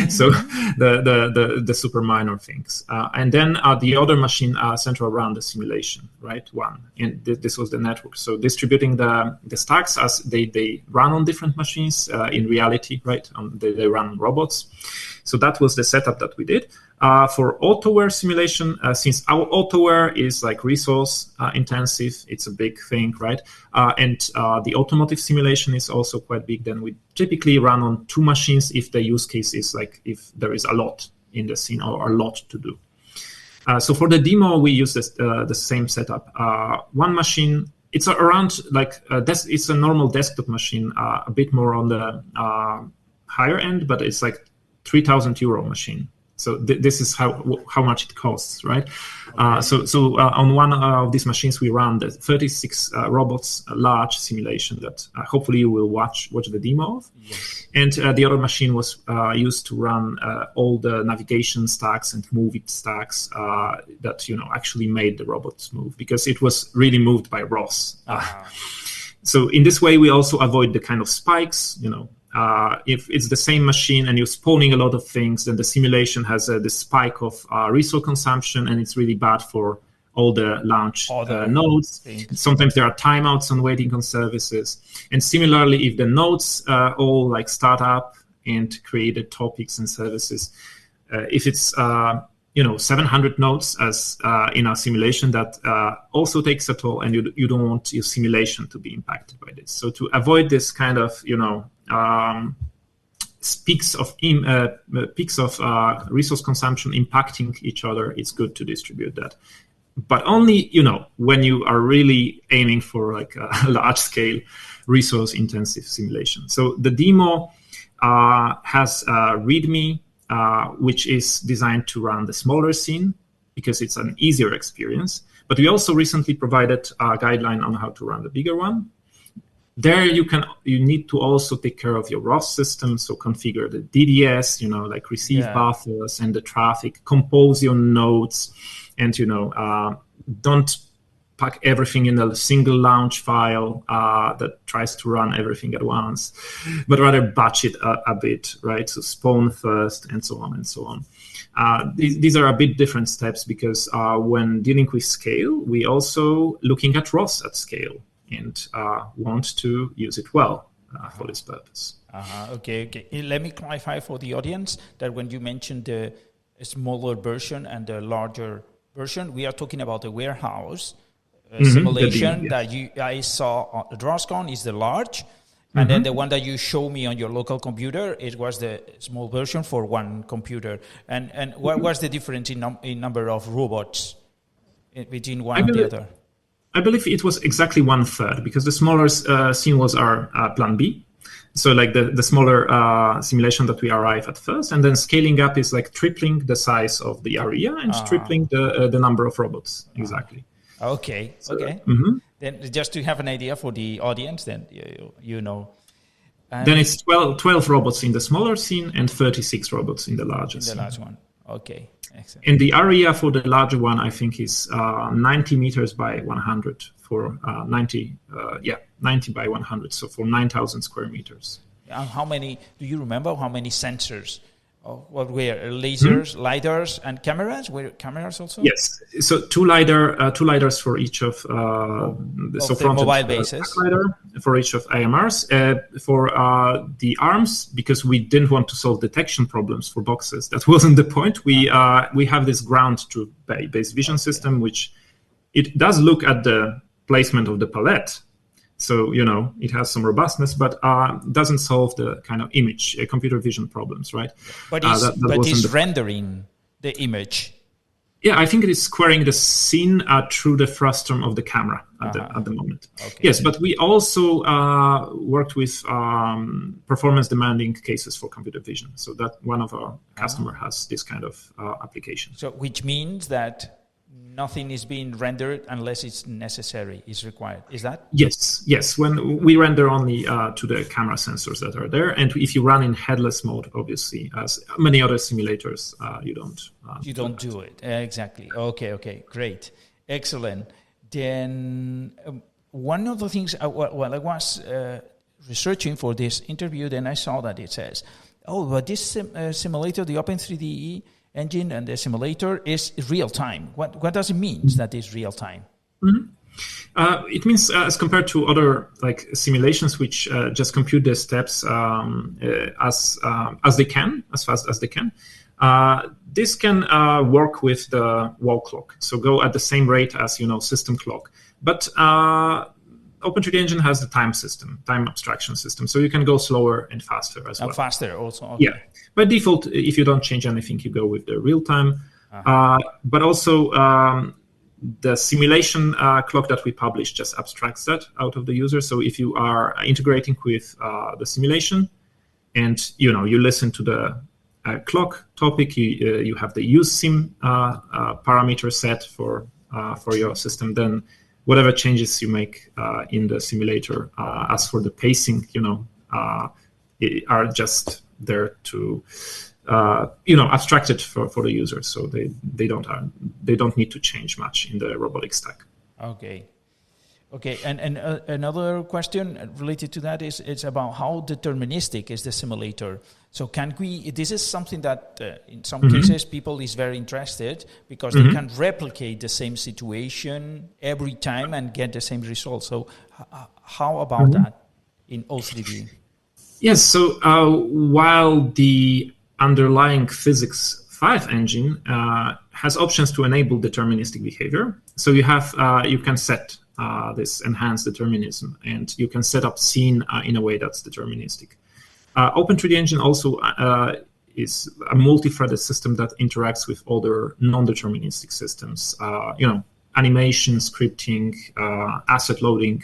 So the super minor things. And then the other machine central around the simulation, right? One. And this was the network. So distributing the stacks as they run on different machines in reality, right? They run robots. So that was the setup that we did. For AutoWare simulation, since our AutoWare is like resource intensive, it's a big thing, right? And the automotive simulation is also quite big. Then we typically run on two machines if the use case is like if there is a lot in the scene or a lot to do. So for the demo, we use the same setup. One machine, it's around like it's a normal desktop machine, a bit more on the higher end, but it's like €3,000 machine. So this is how much it costs, right? So on one of these machines, we run the 36 robots, a large simulation that hopefully you will watch the demo of. Yes. And the other machine was used to run all the navigation stacks and move it stacks that actually made the robots move, because it was really moved by ROS. So in this way, we also avoid the kind of spikes, if it's the same machine and you're spawning a lot of things, then the simulation has this spike of resource consumption, and it's really bad for all the launch nodes. Sometimes there are timeouts on waiting on services. And similarly, if the nodes all like start up and created topics and services, if it's 700 nodes as in our simulation, that also takes a toll, and you don't want your simulation to be impacted by this. So to avoid this kind of peaks of resource consumption impacting each other, it's good to distribute that. But only when you are really aiming for like a large scale resource intensive simulation. So the demo has README, which is designed to run the smaller scene because it's an easier experience. But we also recently provided a guideline on how to run the bigger one. There you need to also take care of your ROS system, so configure the DDS, like receive buffers and the traffic, compose your nodes, and don't pack everything in a single launch file that tries to run everything at once, but rather batch it a bit, right? So spawn first, and so on and so on. These are a bit different steps because when dealing with scale, we also looking at ROS at scale and want to use it well for this purpose. Okay. Let me clarify for the audience that when you mentioned the smaller version and the larger version. We are talking about the warehouse Mm-hmm. simulation Yes. that I saw on the Drawbacks is the large. And then the one that you show me on your local computer, it was the small version for one computer. And what was the difference in number of robots between one and the other? I believe it was exactly 1/3 because the smaller scene was our plan B. So like the smaller simulation that we arrive at first, and then scaling up is like tripling the size of the area and tripling the number of robots. Exactly. Okay. Then just to have an idea for the audience, then you know. And then it's 12 robots in the smaller scene and 36 robots in the larger scene. The large one. Okay. Excellent. And the area for the larger one, I think, is 90 meters by 100 for 90 by 100. So for 9,000 square meters. How many? Do you remember how many sensors? What were lasers, lidars, and cameras? Were cameras also? Yes. So two lidars for each of the mobile bases. LiDAR for each of AMRs. For the arms, because we didn't want to solve detection problems for boxes. That wasn't the point. We have this ground truth based vision system, which it does look at the placement of the palette. So, it has some robustness, but doesn't solve the kind of image, computer vision problems, right? But it's rendering the image. Yeah, I think it is squaring the scene through the frustum of the camera at the moment. Okay. Yes, but we also worked with performance-demanding cases for computer vision. So that one of our customer has this kind of application. So which means that nothing is being rendered unless it's necessary, is required. Is that? Yes. When we render only to the camera sensors that are there, and if you run in headless mode, obviously, as many other simulators, you don't. You don't do it exactly. Okay, great, excellent. Then one of the things while I was researching for this interview, then I saw that it says, but this simulator, the O3DE engine and the simulator is real time. What does it mean that is real time? Mm-hmm. It means as compared to other simulations which just compute the steps as they can, as fast as they can. This can work with the wall clock, so go at the same rate as system clock. But O3DE engine has the time abstraction system, so you can go slower and faster as well. Faster also. Okay. Yeah. By default, if you don't change anything, you go with the real time. But also, the simulation clock that we publish just abstracts that out of the user. So if you are integrating with the simulation, and you listen to the clock topic, you have the use sim parameter set for your system. Then whatever changes you make in the simulator, as for the pacing, are just there to abstract it for the user, so they don't need to change much in the robotic stack. Okay, and another question related to that is it's about how deterministic is the simulator. So this is something that in some cases people is very interested because they can replicate the same situation every time and get the same result. So how about that in O3DE? Yes, so while the underlying physics 5 engine has options to enable deterministic behavior, so you can set this enhanced determinism, and you can set up scene in a way that's deterministic. O3DE engine also is a multi-threaded system that interacts with other non-deterministic systems, animation, scripting, asset loading.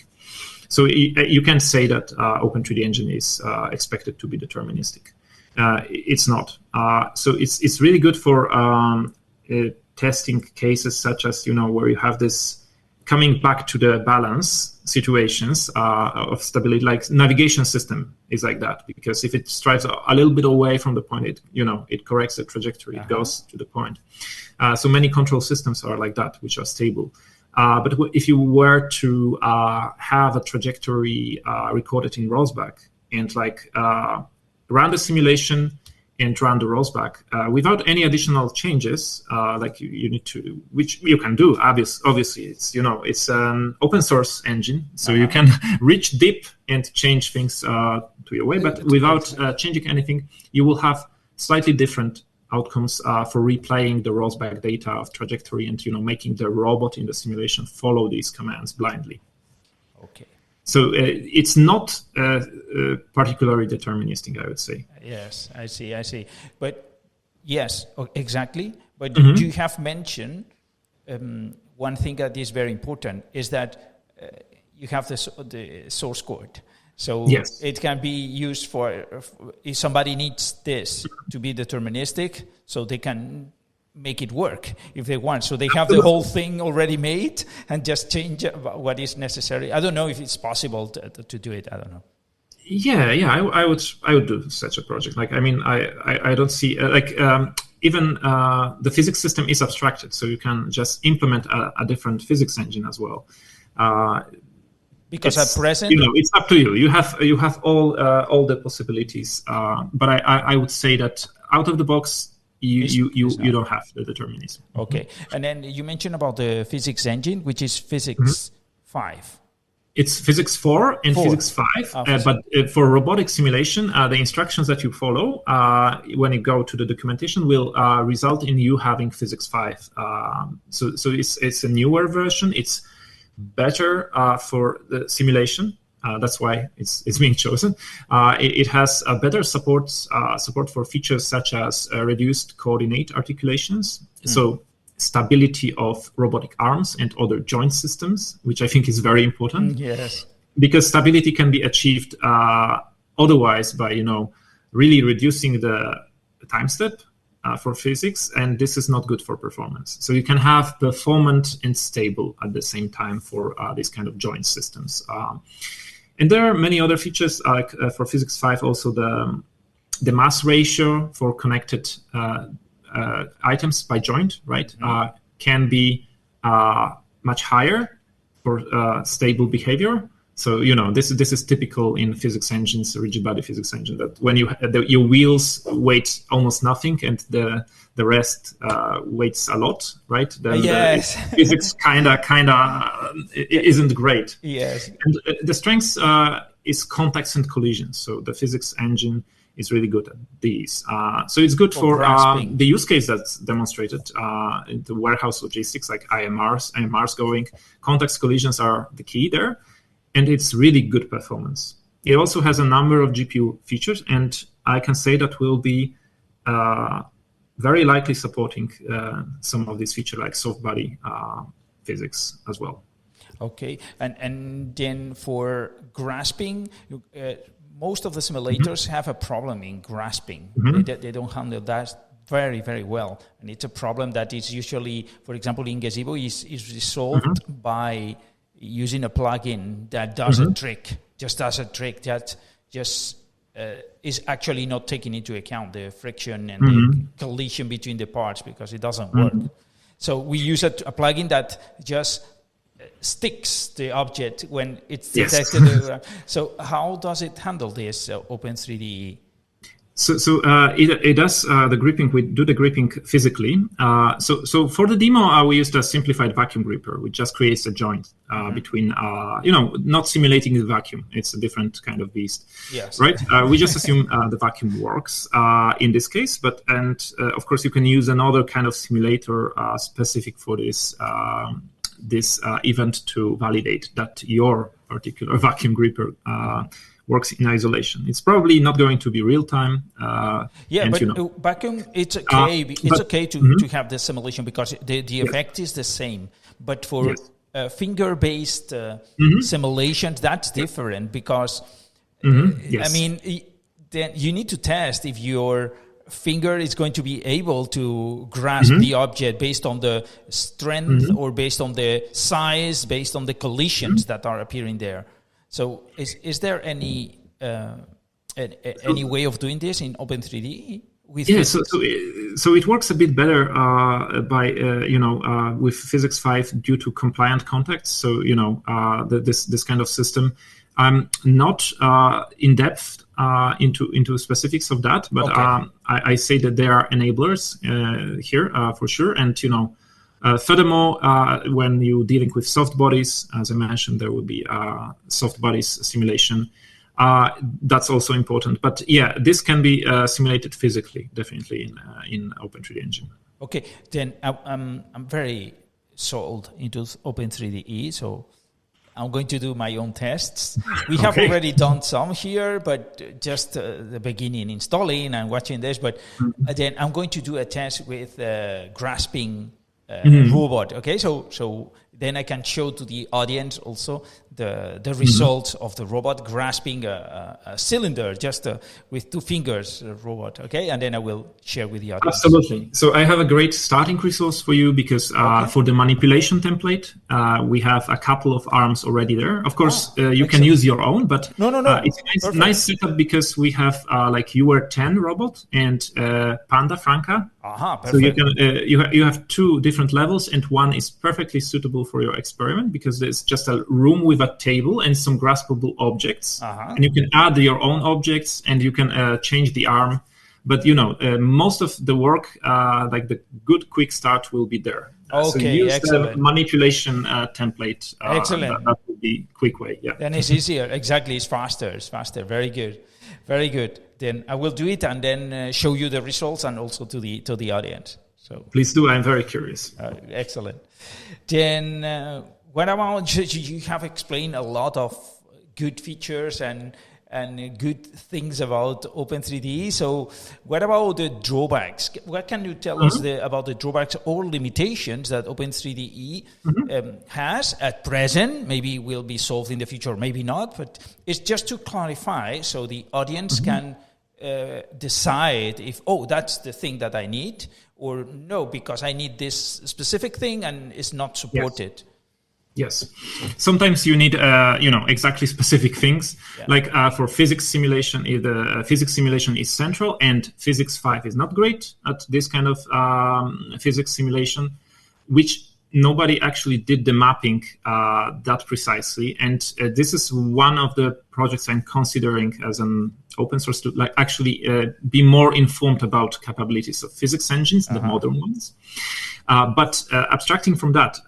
So you can say that O3DE engine is expected to be deterministic. It's not. So it's really good for testing cases such as where you have this coming back to the balance situations of stability, like navigation system is like that, because if it strives a little bit away from the point, it corrects the trajectory, it goes to the point. So many control systems are like that, which are stable. But if you were to have a trajectory recorded in rollback and run the simulation and run the rollback without any additional changes, you need to, which you can do. Obviously, it's an open source engine, so you can reach deep and change things to your way. But without changing anything, you will have slightly different outcomes for replaying the rollback data of trajectory and making the robot in the simulation follow these commands blindly. Okay. So it's not particularly deterministic, I would say. Yes, I see. But yes, exactly. But you have mentioned one thing that is very important is that you have the source code. So yes. It can be used for if somebody needs this to be deterministic, so they can make it work if they want. So they have the whole thing already made and just change what is necessary. I don't know if it's possible to do it. I don't know. Yeah, I would do such a project. Like, I mean, I don't see even the physics system is abstracted, so you can just implement a different physics engine as well. Because at present, it's up to you. You have all the possibilities. But I would say that out of the box, you don't have the determinism. Okay, and then you mentioned about the physics engine, which is physics 5. It's physics 4 and physics 5, but for robotic simulation, the instructions that you follow when you go to the documentation will result in you having physics 5. So it's a newer version. It's better for the simulation. That's why it's being chosen. It has a better support for features such as reduced coordinate articulations. So stability of robotic arms and other joint systems, which I think is very important. Yes. Because stability can be achieved otherwise by, really reducing the time step for physics, and this is not good for performance. So you can have performant and stable at the same time for these kind of joint systems. And there are many other features, like for physics 5, also the mass ratio for connected items by joint, right, can be much higher for stable behavior. So this is typical in physics engines, rigid body physics engine, that when your wheels weight almost nothing and the rest weights a lot, right? Then yes. the physics kinda isn't great. Yes. And the strength is contacts and collisions. So the physics engine is really good at these. So it's good for the use case that's demonstrated in the warehouse logistics, like IMRs going. Contacts, collisions are the key there. And it's really good performance. It also has a number of GPU features, and I can say that we'll be very likely supporting some of these features like soft body physics as well. Okay, and then for grasping, most of the simulators have a problem in grasping. They don't handle that very, very well. And it's a problem that is usually, for example, in Gazebo, is resolved by using a plugin that does a trick that just is actually not taking into account the friction and the collision between the parts, because it doesn't work. So we use a plugin that just sticks the object when it's detected. Yes. So how does it handle this, O3DE? So it does the gripping. We do the gripping physically. So for the demo, we used a simplified vacuum gripper, which just creates a joint between, not simulating the vacuum. It's a different kind of beast. Yes. Right. We just assume the vacuum works in this case, and of course you can use another kind of simulator specific for this event to validate that your particular vacuum gripper works in isolation. It's probably not going to be real time. Vacuum, it's okay. It's okay to have the simulation because the effect is the same. But for finger-based simulations, that's different because I mean, then you need to test if your finger is going to be able to grasp the object based on the strength or based on the size, based on the collisions that are appearing there. So is there any way of doing this in O3DE? So it works a bit better with physics 5 due to compliant contacts. So this kind of system. I'm not in depth into specifics of that, but I say that there are enablers here for sure. And furthermore, when you're dealing with soft bodies, as I mentioned, there will be soft bodies simulation. That's also important. But yeah, this can be simulated physically, definitely in Open3D Engine. Okay, then I'm very sold into Open3DE, so I'm going to do my own tests. We have already done some here, but just the beginning, installing and watching this. But then I'm going to do a test with grasping robot. Okay, so then I can show to the audience also the results of the robot grasping a cylinder just with 2 fingers, robot. Okay, and then I will share with the audience. Absolutely. So I have a great starting resource for you because for the manipulation template, we have a couple of arms already there. Of course, you can use your own, but no. It's nice setup because we have like UR10 robot and Panda Franca. Perfect. So you can you have 2 different levels, and one is perfectly suitable for your experiment because there's just a room with a table and some graspable objects, and you can add your own objects and you can change the arm. But most of the work, like the good quick start, will be there. So use excellent. the manipulation template. Excellent. That would be quick way. Yeah. Then it's easier. Exactly, it's faster. Very good, very good. Then I will do it and then show you the results and also to the audience. So please do. I'm very curious. Excellent. Then what about you have explained a lot of good features and good things about Open3D. So what about the drawbacks? What can you tell us about the drawbacks or limitations that Open3DE has at present? Maybe will be solved in the future, maybe not. But it's just to clarify so the audience can decide if, that's the thing that I need, or no, because I need this specific thing and it's not supported. Yes. Sometimes you need, exactly specific things. Yeah. Like for physics simulation, the physics simulation is central, and physics 5 is not great at this kind of physics simulation, which nobody actually did the mapping that precisely. And this is one of the projects I'm considering as an open source to actually be more informed about capabilities of physics engines, the modern ones. But abstracting from that,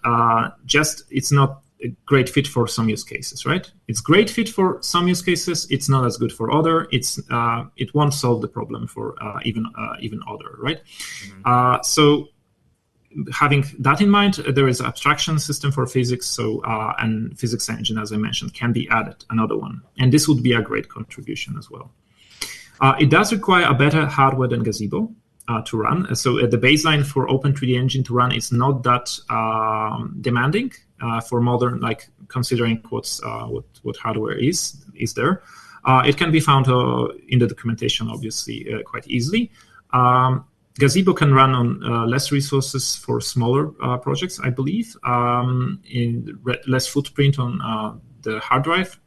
it's not a great fit for some use cases, right? It's great fit for some use cases. It's not as good for other. It won't solve the problem for even other, right? So having that in mind, there is an abstraction system for physics. So and physics engine, as I mentioned, can be added, another one, and this would be a great contribution as well. It does require a better hardware than Gazebo to run. So the baseline for Open3D Engine to run is not that demanding for modern, like considering what hardware is there. It can be found in the documentation, obviously, quite easily. Gazebo can run on less resources for smaller projects, I believe, in less footprint on the hard drive.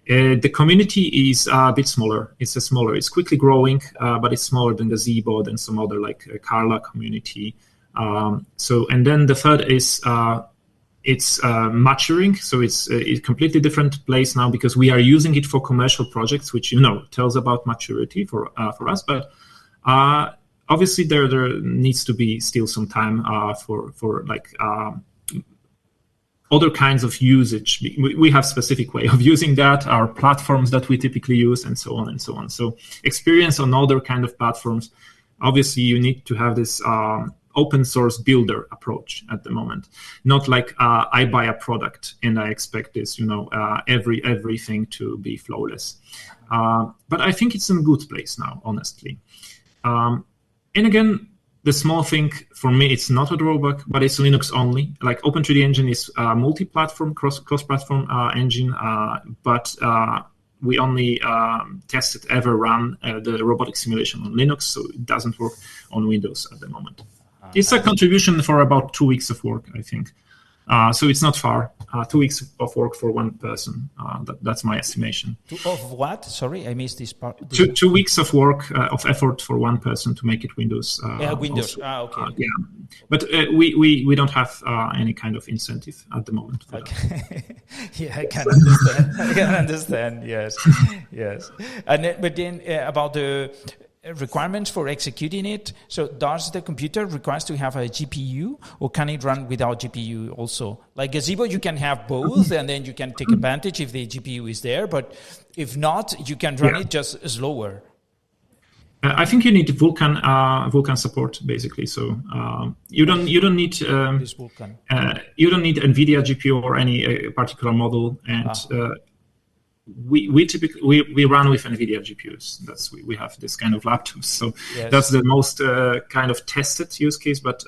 The community is a bit smaller. It's quickly growing, but it's smaller than Gazebo, than some other like Carla community. And then the third is it's maturing. So it's a completely different place now because we are using it for commercial projects, which tells about maturity for us. But obviously there needs to be still some time for other kinds of usage. We have specific way of using that, our platforms that we typically use, and so on and so on. So experience on other kind of platforms. Obviously, you need to have this open source builder approach at the moment. Not like I buy a product and I expect this, everything to be flawless. But I think it's in a good place now, honestly. And again, the small thing for me, it's not a drawback, but it's Linux only. Like Open3D Engine is a multi-platform, cross-platform engine, but we only ever run the robotic simulation on Linux, so it doesn't work on Windows at the moment. It's a contribution for about 2 weeks of work, I think. So it's not far. 2 weeks of work for one person. That's my estimation. Of what? Sorry, I missed this part. 2 weeks of work, of effort for one person to make it Windows. Windows. Also. Okay. But we don't have any kind of incentive at the moment. For that. Yeah, I can understand. Yes. And but then about the requirements for executing it. So does the computer requires to have a GPU, or can it run without GPU also? Like Gazebo, you can have both, and then you can take advantage if the GPU is there. But if not, you can run it just slower. I think you need Vulkan support basically. So you don't need This Vulkan. you don't need NVIDIA GPU or any particular model, and we typically we run with NVIDIA GPUs. We have this kind of laptops, so that's the most kind of tested use case. But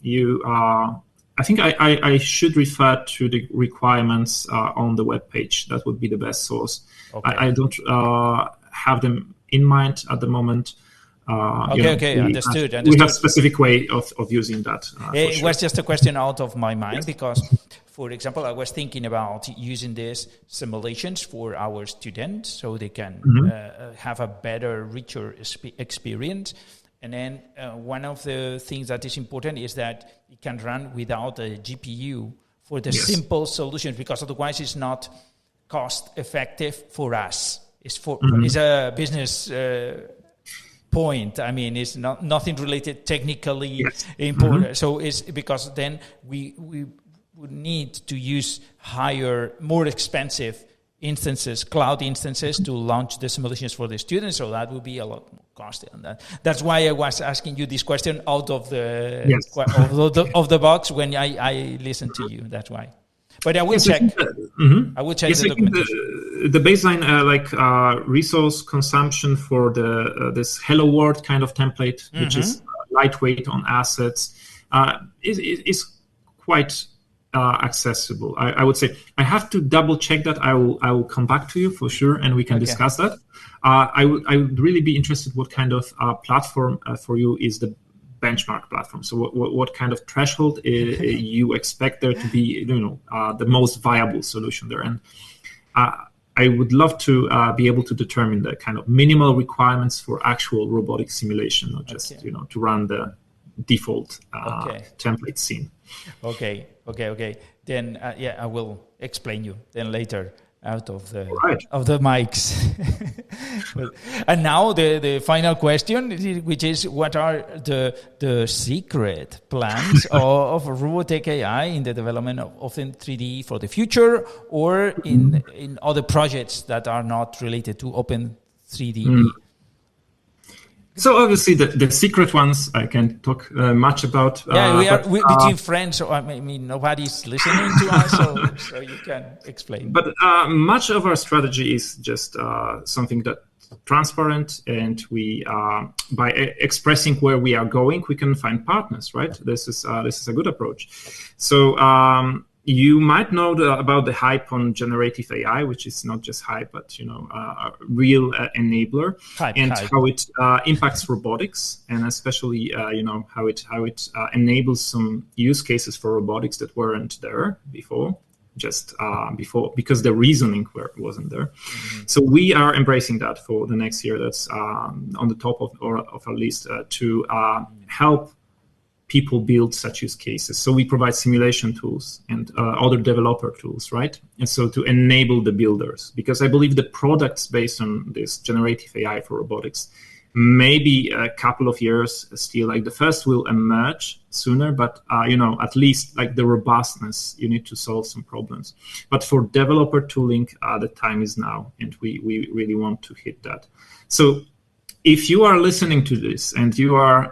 you I think I should refer to the requirements on the web page. That would be the best source. Okay. I don't have them in mind at the moment. Understood. We have a specific way of using that. It was just a question out of my mind because, for example, I was thinking about using these simulations for our students so they can have a better, richer experience. And then one of the things that is important is that it can run without a GPU for the simple solutions, because otherwise it's not cost effective for us. It's a business point. I mean, it's nothing related technically important. So it's because then we would need to use more expensive instances, cloud instances, to launch the simulations for the students. So that would be a lot more costly on that. That's why I was asking you this question out of of the box when I listened to you. That's why. But I will check. I will check the documentation. The baseline, resource consumption for this Hello World kind of template, which is lightweight on assets, is quite accessible. I would say I have to double check that. I will come back to you for sure, and we can discuss that. I would really be interested what kind of platform for you is the benchmark platform. So what kind of threshold you expect there to be, the most viable solution there. And I would love to be able to determine the kind of minimal requirements for actual robotic simulation, not just, to run the default template scene. Okay. Then, I will explain you then later out of the mics. And now the final question, which is, what are the secret plans of Robotech AI in the development of O3DE for the future, or in other projects that are not related to Open3DE? So obviously the secret ones I can't talk much about. We between friends, so I mean nobody's listening to us, so you can explain. But much of our strategy is just something that transparent, and we by expressing where we are going, we can find partners. Right? This is a good approach. So. You might know about the hype on generative AI, which is not just hype, but a real enabler, how it impacts robotics, and especially how it enables some use cases for robotics that weren't there before, because the reasoning wasn't there. So we are embracing that for the next year. That's on the top of our list to help people build such use cases. So we provide simulation tools and other developer tools, right? And so to enable the builders, because I believe the products based on this generative AI for robotics, maybe a couple of years still, like the first will emerge sooner, but at least like the robustness, you need to solve some problems. But for developer tooling, the time is now, and we really want to hit that. So if you are listening to this and you are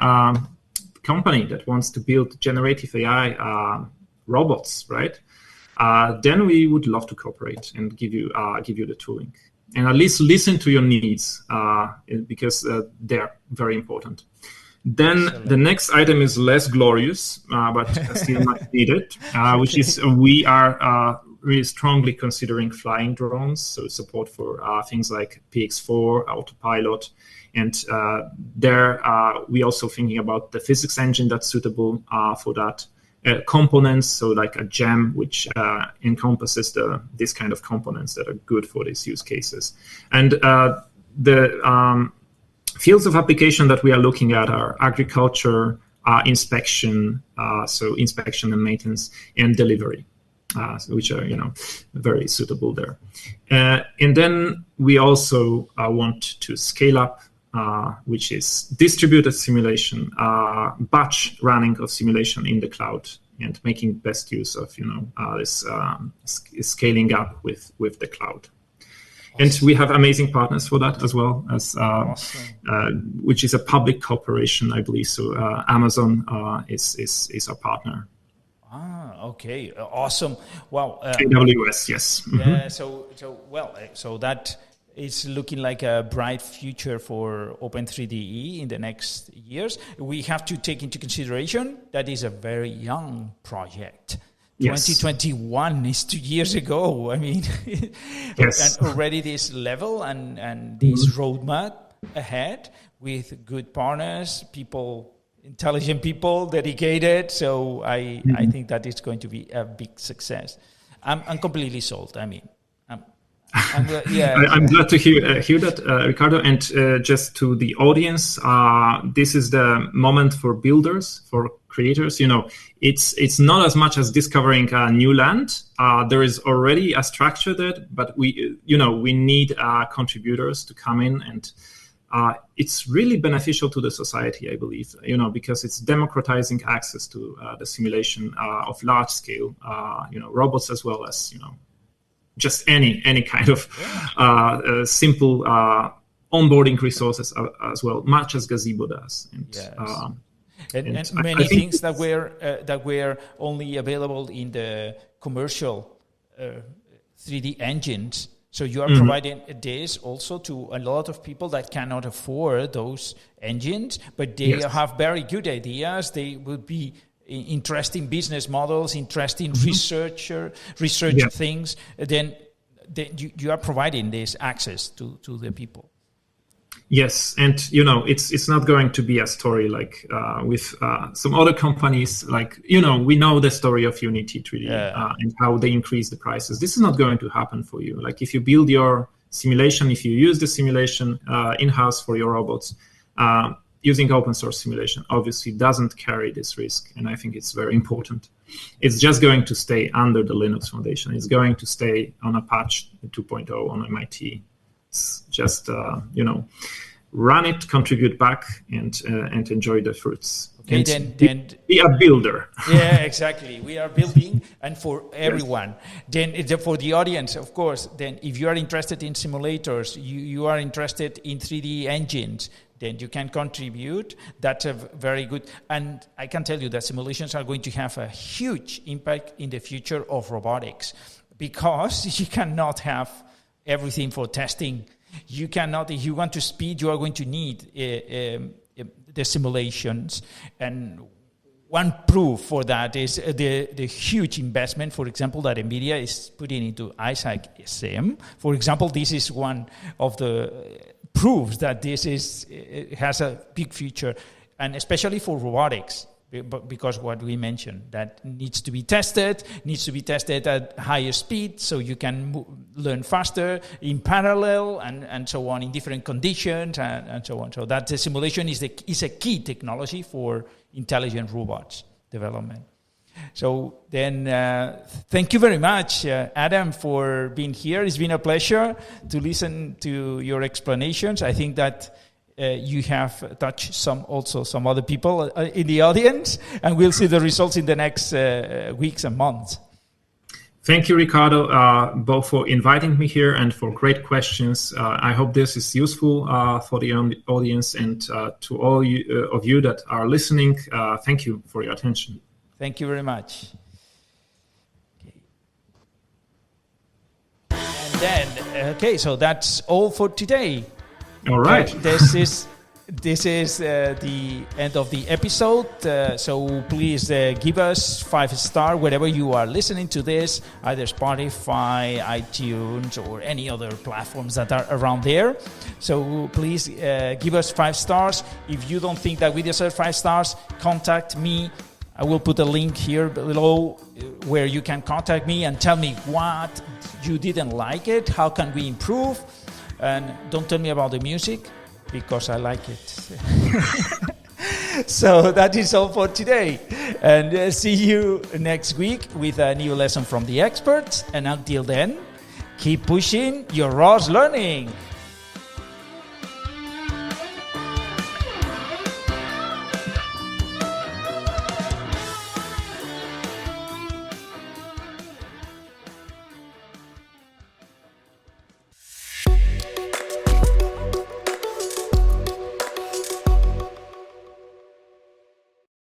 company that wants to build generative AI robots, right? Then we would love to cooperate and give you the tooling, and at least listen to your needs because they are very important. Then the next item is less glorious, but still much needed, which is we are really strongly considering flying drones, so support for things like PX4, autopilot. And there, we also thinking about the physics engine that's suitable for that. Components, so like a gem, which encompasses this kind of components that are good for these use cases. And the fields of application that we are looking at are agriculture, inspection, so inspection and maintenance, and delivery. Which are very suitable there. And then we also want to scale up which is distributed simulation, batch running of simulation in the cloud, and making best use of this scaling up with the cloud. Awesome. And we have amazing partners for that as well, as which is a public corporation, I believe. So Amazon is our partner. Okay, awesome. Wow. AWS, yes. Yeah. So that is looking like a bright future for O3DE in the next years. We have to take into consideration that is a very young project. Yes. 2021 is 2 years ago. I mean, yes. And already this level and this roadmap ahead with good partners, people, intelligent people, dedicated. So I think that it's going to be a big success. I'm completely sold. I mean, I'm glad to hear that, Ricardo. And just to the audience, this is the moment for builders, for creators. It's not as much as discovering a new land. There is already a structure there, but we need contributors to come in, and it's really beneficial to the society, I believe. Because it's democratizing access to the simulation of large scale, robots, as well as just any kind of simple onboarding resources as well, much as Gazebo does. And many things that were only available in the commercial 3D engines. So you are providing this also to a lot of people that cannot afford those engines, but they have very good ideas. They would be interesting business models, interesting research things. Then you are providing this access to the people. Yes, and it's not going to be a story like with some other companies. Like we know the story of Unity 3D and how they increase the prices. This is not going to happen for you. Like if you build your simulation, if you use the simulation in-house for your robots, using open source simulation obviously doesn't carry this risk, and I think it's very important. It's just going to stay under the Linux Foundation. It's going to stay on Apache 2.0 on MIT. It's just run it, contribute back, and enjoy the fruits. Okay, then be a builder. Yeah, exactly. We are building, and for everyone. Yes. Then for the audience, of course. Then if you are interested in simulators, you are interested in 3D engines, then you can contribute. That's a very good. And I can tell you that simulations are going to have a huge impact in the future of robotics, because you cannot have everything for testing. You cannot, if you want to speed, you are going to need the simulations. And one proof for that is the huge investment, for example, that NVIDIA is putting into Isaac SM. For example, this is one of the proofs that this has a big future, and especially for robotics. Because what we mentioned, that needs to be tested at higher speed, so you can learn faster in parallel and so on, in different conditions and so on. So that the simulation is a key technology for intelligent robots development. So then, thank you very much, Adam, for being here. It's been a pleasure to listen to your explanations. I think that you have touched some other people in the audience, and we'll see the results in the next weeks and months. Thank you, Ricardo, both for inviting me here and for great questions. I hope this is useful for the audience, and to all of you that are listening, thank you for your attention. Thank you very much. And then, so that's all for today. All right. This is the end of the episode. So please give us 5-star wherever you are listening to this, either Spotify, iTunes, or any other platforms that are around there. So please give us 5 stars. If you don't think that we deserve 5 stars, contact me. I will put a link here below where you can contact me and tell me what you didn't like it. How can we improve? And don't tell me about the music, because I like it. So that is all for today. And see you next week with a new lesson from the experts. And until then, keep pushing your ROS learning.